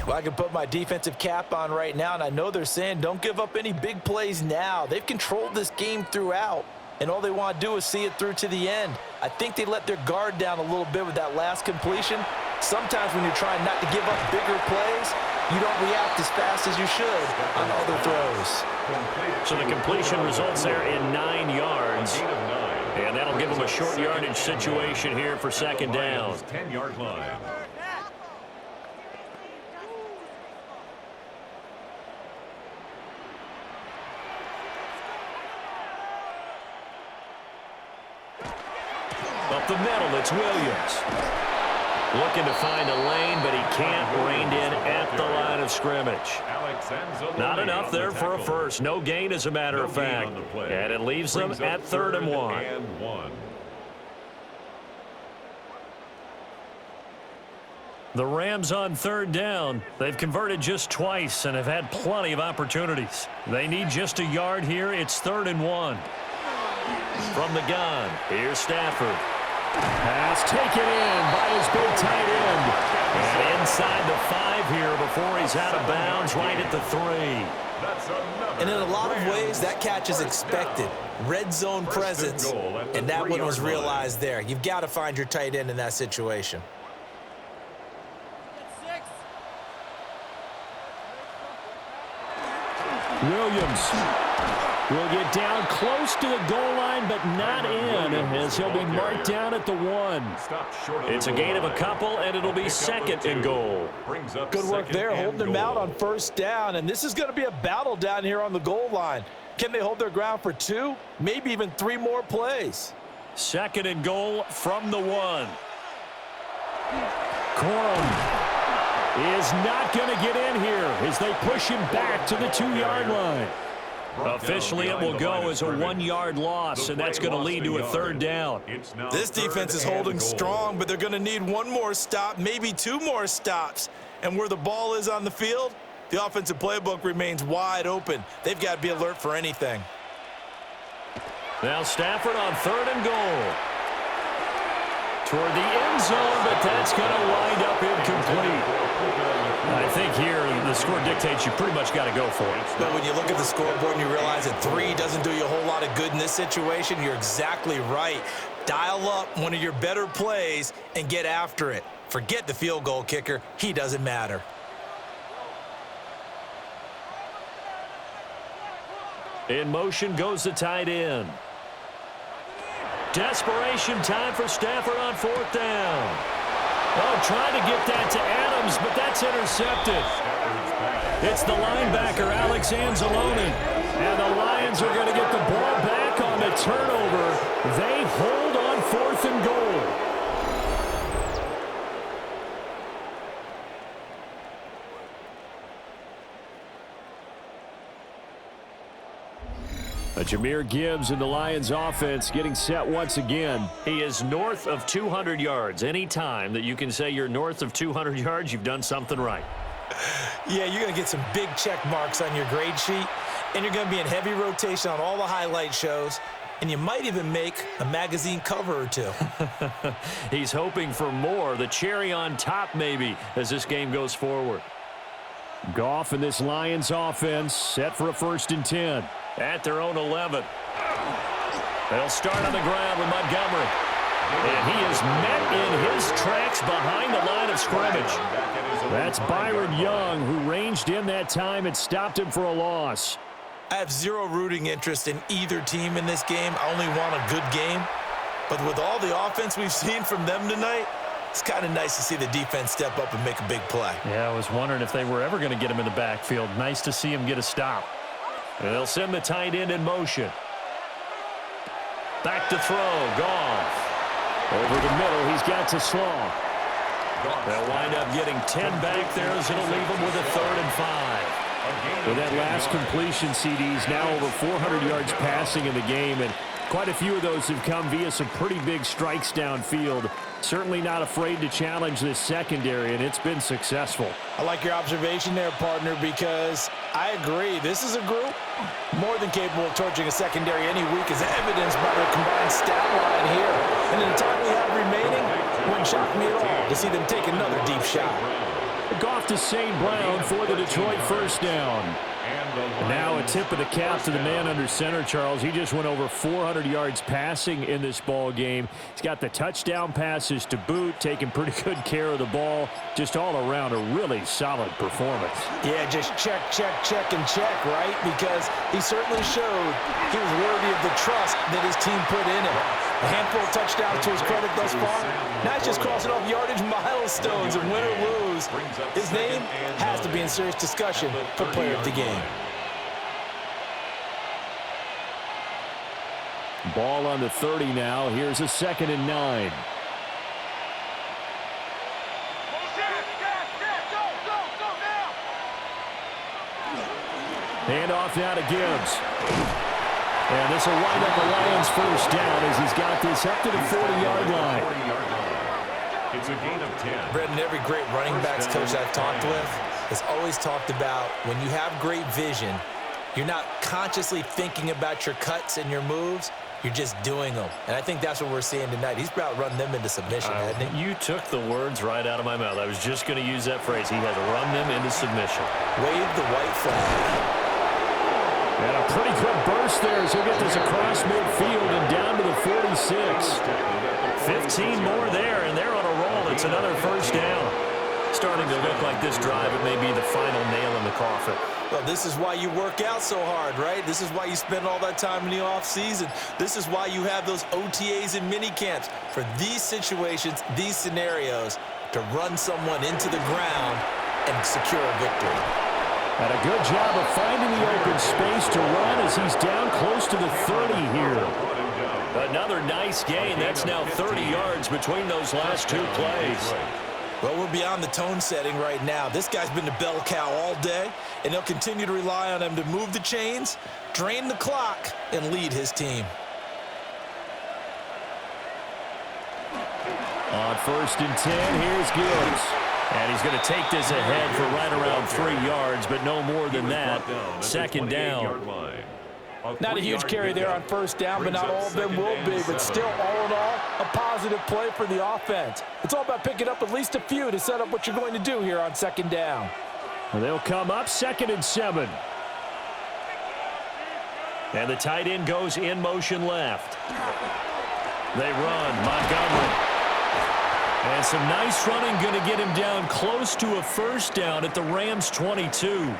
Well, I can put my defensive cap on right now, and I know they're saying don't give up any big plays now. They've controlled this game throughout, and all they want to do is see it through to the end. I think they let their guard down a little bit with that last completion. Sometimes when you're trying not to give up bigger plays, you don't react as fast as you should on other throws.
So the completion results there in 9 yards. And that'll give them a short yardage situation here for 2nd down.
10-yard line.
Up the middle, it's Williams. Looking to find a lane, but he can't rein in at the line of scrimmage. Not enough there for a first. No gain, as a matter of fact. And it leaves them at 3rd and 1. The Rams on 3rd down. They've converted just twice and have had plenty of opportunities. They need just a yard here. It's 3rd and 1. From the gun, here's Stafford. Pass taken in by his big tight end. And inside the 5 here before he's out of bounds, right at the 3.
And in a lot of ways, that catch is expected. Red zone presence, and that one was realized there. You've got to find your tight end in that situation.
Williams will get down close to the goal line, but not in, as he'll be marked down at the 1. It's a gain of a couple, and it'll be 2nd and goal.
Good work there, holding them out on 1st down, and this is going to be a battle down here on the goal line. Can they hold their ground for 2, maybe even 3 more plays?
2nd and goal from the 1. Corum is not going to get in here as they push him back to the 2-yard line. Officially, it will go as a 1-yard loss, and that's going to lead to a 3rd down.
This defense is holding strong, but they're going to need 1 more stop, maybe 2 more stops. And where the ball is on the field, the offensive playbook remains wide open. They've got to be alert for anything.
Now Stafford on 3rd and goal. Toward the end zone, but that's going to wind up incomplete. I think here the score dictates you pretty much got to go for it.
But when you look at the scoreboard and you realize that 3 doesn't do you a whole lot of good in this situation, you're exactly right. Dial up one of your better plays and get after it. Forget the field goal kicker. He doesn't matter.
In motion goes the tight end. Desperation time for Stafford on 4th down. Oh, trying to get that to Adams, but that's intercepted. It's the linebacker, Alex Anzalone. And the Lions are going to get the ball back on the turnover. They hold on 4th and goal. Jahmyr Gibbs in the Lions offense getting set once again. He is north of 200 yards. Any time that you can say you're north of 200 yards, you've done something right.
Yeah, you're going to get some big check marks on your grade sheet, and you're going to be in heavy rotation on all the highlight shows, and you might even make a magazine cover or 2.
He's hoping for more, the cherry on top maybe, as this game goes forward. Goff in this Lions offense set for a 1st and 10. At their own 11. They'll start on the ground with Montgomery. And he is met in his tracks behind the line of scrimmage. That's Byron Young, who ranged in that time and stopped him for a loss.
I have zero rooting interest in either team in this game. I only want a good game. But with all the offense we've seen from them tonight, it's kind of nice to see the defense step up and make a big play.
Yeah, I was wondering if they were ever going to get him in the backfield. Nice to see him get a stop. And they'll send the tight end in motion. Back to throw, Goff. Over the middle, he's got to Slaw. They'll wind up getting 10 back there as it'll leave them with a 3rd and 5. With that last completion, CDs now over 400 yards passing in the game, and quite a few of those have come via some pretty big strikes downfield. Certainly not afraid to challenge this secondary, and it's been successful.
I like your observation there, partner, because I agree. This is a group more than capable of torching a secondary any week, as evidenced by their combined stat line here. And in the time we have remaining, it wouldn't shock me at all to see them take another deep shot.
Goff to St. Brown for the Detroit first down. And now a tip of the cap to the man under center, Charles. He just went over 400 yards passing in this ball game. He's got the touchdown passes to boot, taking pretty good care of the ball. Just all around a really solid performance.
Yeah, just check, and check, right? Because he certainly showed he was worthy of the trust that his team put in him. A handful of touchdowns to his credit thus far. Now he's just crossing off yardage milestones, and win or lose, his name has to be in serious discussion for player of the game.
Ball on the 30 now. Here's a 2nd and 9. Handoff now to Gibbs. And this will wind up the Lions first down as he's got this up to the 40-yard line.
It's a gain of 10.
Brendan, every great running backs coach I've talked with has always talked about when you have great vision, you're not consciously thinking about your cuts and your moves. You're just doing them. And I think that's what we're seeing tonight. He's about run them into submission, hasn't he?
You took the words right out of my mouth. I was just going to use that phrase. He has run them into submission.
Wave the white flag.
And a pretty good burst there as he'll get this across midfield and down to the 46. 15 more there, and they're on a roll. It's another first down. Starting to look like this drive, it may be the final nail in the coffin.
Well, this is why you work out so hard, right? This is why you spend all that time in the offseason. This is why you have those OTAs and mini camps for these situations, these scenarios, to run someone into the ground and secure a victory.
And a good job of finding the open space to run as he's down close to the 30 here. Another nice gain. That's now 30 yards between those last two plays.
Well, we're beyond the tone setting right now. This guy's been the bell cow all day, and he'll continue to rely on him to move the chains, drain the clock, and lead his team.
On 1st and 10, here's Gibbs. And he's going to take this ahead for right around 3 yards, but no more than that. 2nd down.
Not a huge carry there on 1st down, but not all of them will be. But still, all in all, a positive play for the offense. It's all about picking up at least a few to set up what you're going to do here on 2nd down.
And they'll come up 2nd and 7. And the tight end goes in motion left. They run. Montgomery. And some nice running going to get him down close to a first down at the Rams 22.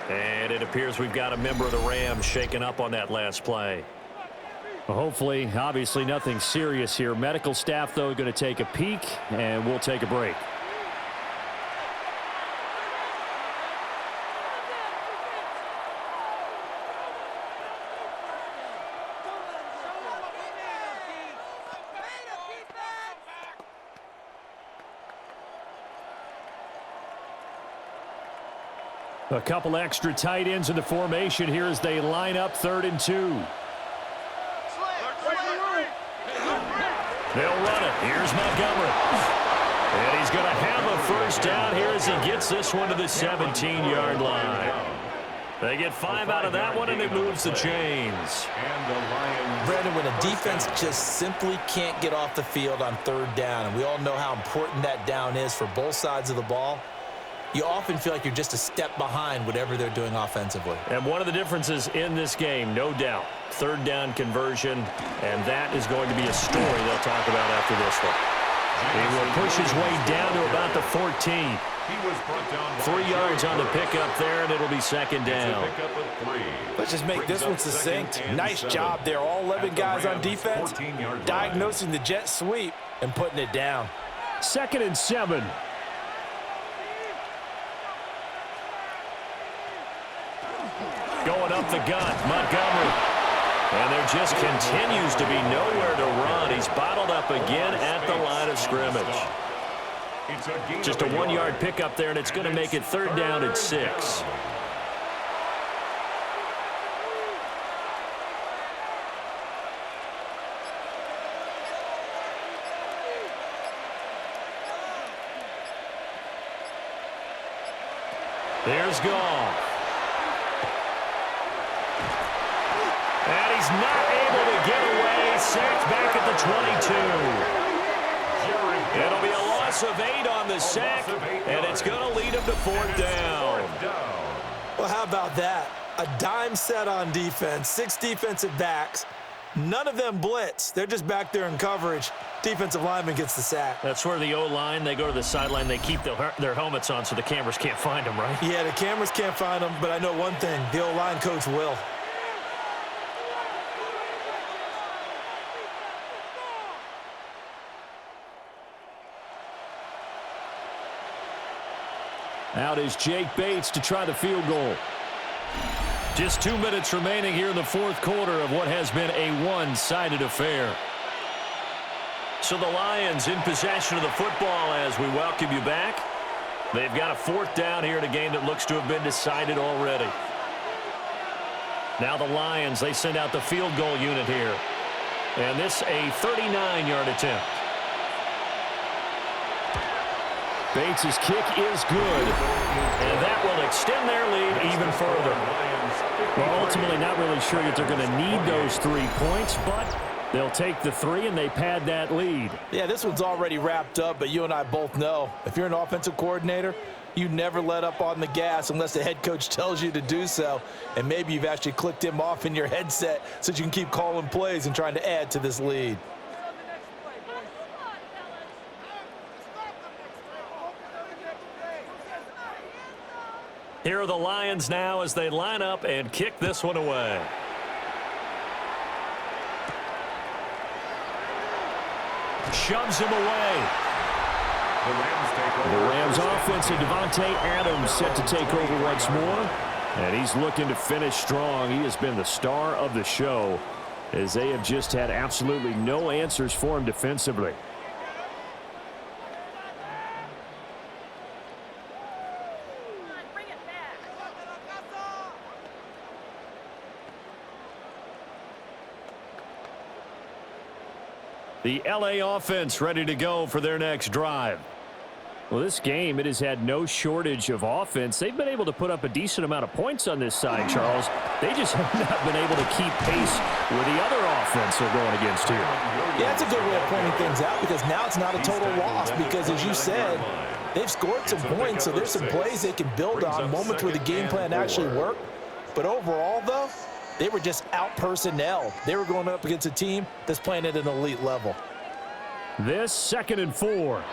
And it appears we've got a member of the Rams shaken up on that last play. Well, hopefully, obviously nothing serious here. Medical staff, though, going to take a peek, and we'll take a break. A couple extra tight ends in the formation here as they line up 3rd and 2. They'll run it. Here's Montgomery. And he's going to have a first down here as he gets this one to the 17-yard line. They get 5 out of that one, and it moves the chains.
Brandon, when a defense just simply can't get off the field on 3rd down, and we all know how important that down is for both sides of the ball, you often feel like you're just a step behind whatever they're doing offensively.
And one of the differences in this game, no doubt, 3rd down conversion, and that is going to be a story they'll talk about after this one. He will push his way down to about the 14. 3 yards on the pickup there, and it'll be 2nd down.
Let's just make this one succinct. Nice job there. All 11 guys on defense diagnosing the jet sweep and putting it down.
2nd and 7. Going up the gut, Montgomery. And there just continues to be nowhere to run. He's bottled up again at the line of scrimmage. Just a 1-yard pickup there, and it's going to make it 3rd down and 6. There's Goff. And he's not able to get away. Sacked back at the 22. It'll be a loss of 8 on the sack, and it's going to lead him to 4th down.
Well, how about that? A dime set on defense, 6 defensive backs. None of them blitz. They're just back there in coverage. Defensive lineman gets the sack.
That's where the O-line, they go to the sideline, they keep their helmets on so the cameras can't find them, right?
Yeah, the cameras can't find them, but I know one thing. The O-line coach will.
Out is Jake Bates to try the field goal. Just 2 minutes remaining here in the 4th quarter of what has been a one-sided affair. So the Lions in possession of the football as we welcome you back. They've got a 4th down here in a game that looks to have been decided already. Now the Lions, they send out the field goal unit here. And this a 39-yard attempt. Bates' kick is good. And that will extend their lead even further. Well, ultimately not really sure that they're going to need those 3 points, but they'll take the 3 and they pad that lead.
Yeah, this one's already wrapped up, but you and I both know if you're an offensive coordinator, you never let up on the gas unless the head coach tells you to do so. And maybe you've actually clicked him off in your headset so that you can keep calling plays and trying to add to this lead.
Here are the Lions now as they line up and kick this one away. Shoves him away. The Rams offense and Devontae Adams set to take over once more. And he's looking to finish strong. He has been the star of the show as they have just had absolutely no answers for him defensively. The LA offense ready to go for their next drive. Well, this game, it has had no shortage of offense. They've been able to put up a decent amount of points on this side, Charles. They just have not been able to keep pace with the other offense they're going against here.
Yeah, that's a good way of pointing things out because now it's not a total loss because, as you said, they've scored some points, so there's some plays they can build on, moments where the game plan actually worked. But overall, though, they were just out-personnel. They were going up against a team that's playing at an elite level.
This 2nd and 4.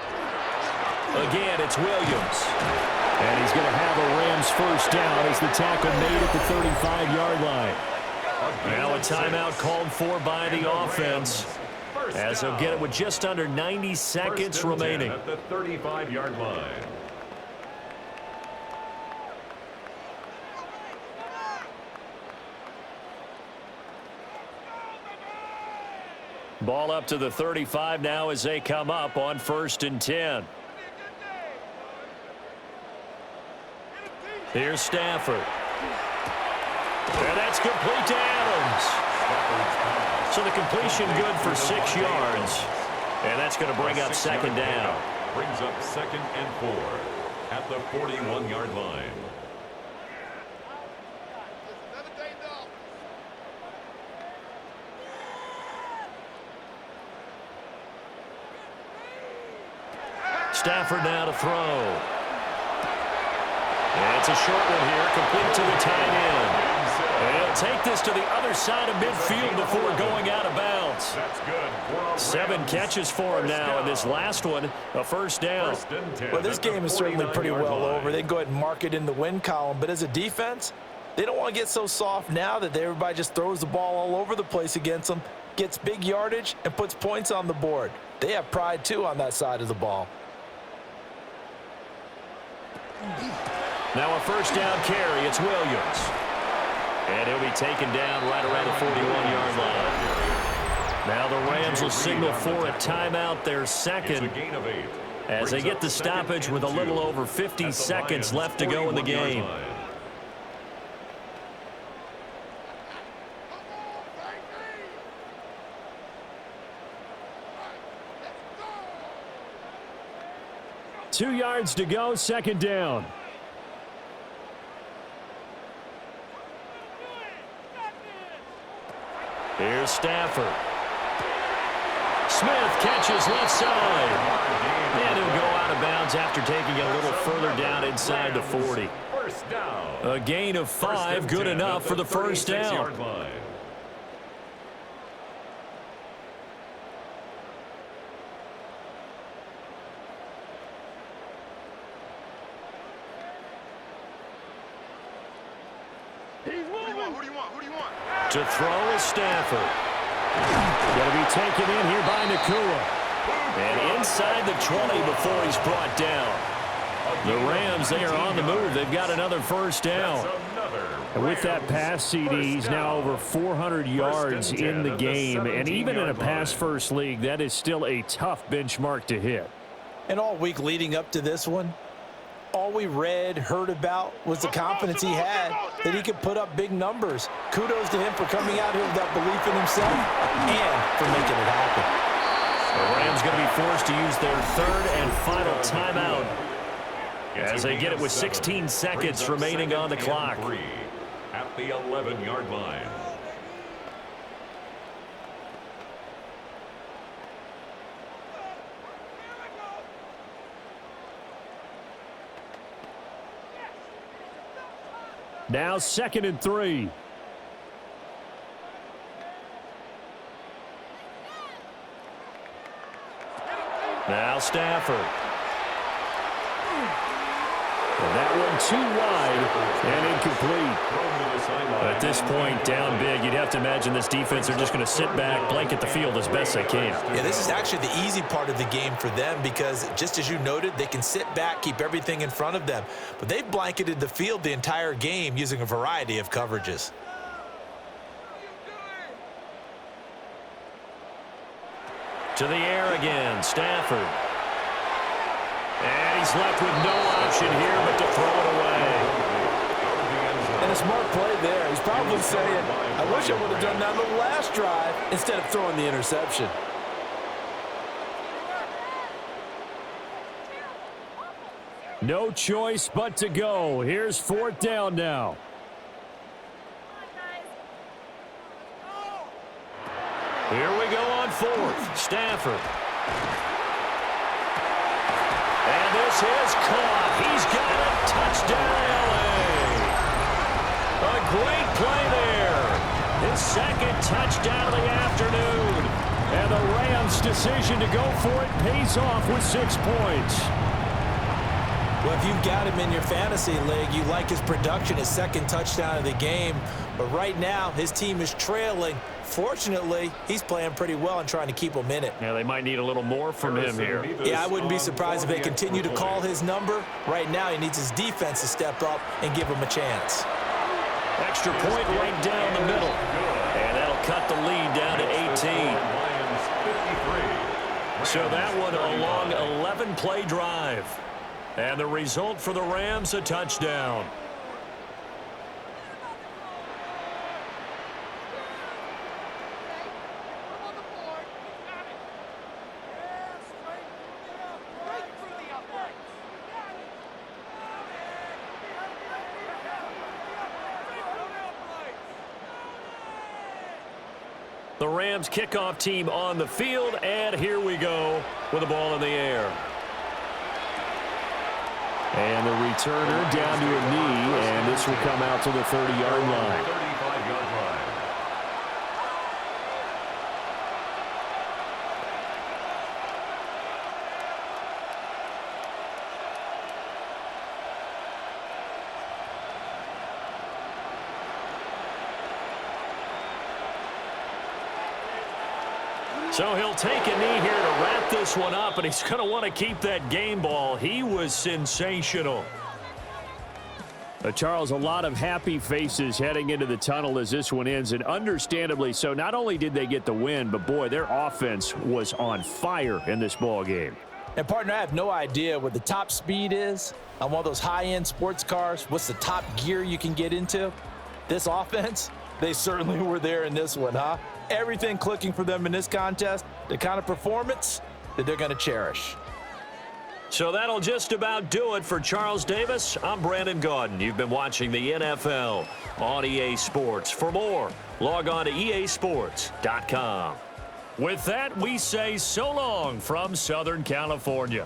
Again, it's Williams. And he's going to have a Rams first down as the tackle made at the 35-yard line. Now a timeout called for by the offense as they'll get it with just under 90 seconds remaining.
At the 35-yard line.
Ball up to the 35 now as they come up on 1st and 10. Here's Stafford. And that's complete to Adams. So the completion good for 6 yards. And that's going to bring up 2nd down.
Brings up 2nd and 4 at the 41-yard line.
Stafford now to throw. And it's a short one here, complete to the tight end. And he'll take this to the other side of midfield before going out of bounds.
That's good.
7 catches for him now, and this last one, a 1st down.
Well, this game is certainly pretty well over. They can go ahead and mark it in the win column, but as a defense, they don't want to get so soft now that everybody just throws the ball all over the place against them, gets big yardage, and puts points on the board. They have pride, too, on that side of the ball.
Now a 1st down carry. It's Williams. And he'll be taken down right around the 41-yard line. Now the Rams will signal for a timeout, their 2nd.
It's a gain of 8.
as they get the stoppage with a little over 50 seconds left to go in the game. Two yards to go, second down. Here's Stafford. Smith catches left side. And he'll go out of bounds after taking a little further down inside the 40. A gain of 5, good enough for the first down. To throw is Stafford. Going to be taken in here by Nakua. And inside the 20 before he's brought down. The Rams, they are on the move. They've got another first down. And with that pass, CD, he's now over 400 yards in the game. And even in a pass-first league, that is still a tough benchmark to hit.
And all week leading up to this one, all we read, heard about was the confidence he had that he could put up big numbers. Kudos to him for coming out here with that belief in himself and for making it happen.
The Rams going to be forced to use their third and final timeout as they get it with 16 seconds remaining on the clock.
At the 11-yard line.
Now 2nd and 3. Now Stafford. And that one too wide and incomplete. At this point, down big, you'd have to imagine this defense are just going to sit back, blanket the field as best they can.
Yeah, this is actually the easy part of the game for them because, just as you noted, they can sit back, keep everything in front of them. But they've blanketed the field the entire game using a variety of coverages.
To the air again, Stafford. And he's left with no option here but to throw it away.
And a smart play there. He's probably saying, I wish I would have done that on the last drive instead of throwing the interception.
No choice but to go. Here's 4th down now. Here we go on 4th. Stafford. And this is caught. He's got it. Touchdown, LA. A great play there. His 2nd touchdown of the afternoon. And the Rams' decision to go for it pays off with 6 points.
Well, if you've got him in your fantasy league, you like his production, his 2nd touchdown of the game. But right now, his team is trailing. Fortunately, he's playing pretty well and trying to keep them in it.
Yeah, they might need a little more from him here.
Yeah, I wouldn't be surprised if they continue to call his number. Right now, he needs his defense to step up and give him a chance.
Extra point right down the middle. And that'll cut the lead down to 18. So that one a long 11-play drive. And the result for the Rams, a touchdown. The Rams kickoff team on the field, and here we go with the ball in the air. And the returner down to a knee, and this will come out to the 30-yard line.
35-yard line.
So he'll take a knee here to wrap this one up, and he's going to want to keep that game ball. He was sensational. Charles, a lot of happy faces heading into the tunnel as this one ends, and understandably so. Not only did they get the win, but boy, their offense was on fire in this ball game.
And, partner, I have no idea what the top speed is on one of those high-end sports cars. What's the top gear you can get into? This offense, they certainly were there in this one, huh? Everything clicking for them in this contest, the kind of performance that they're going to cherish.
So that'll just about do it for Charles Davis. I'm Brandon Gaudin. You've been watching the NFL on EA Sports. For more, log on to easports.com. With that, we say so long from Southern California.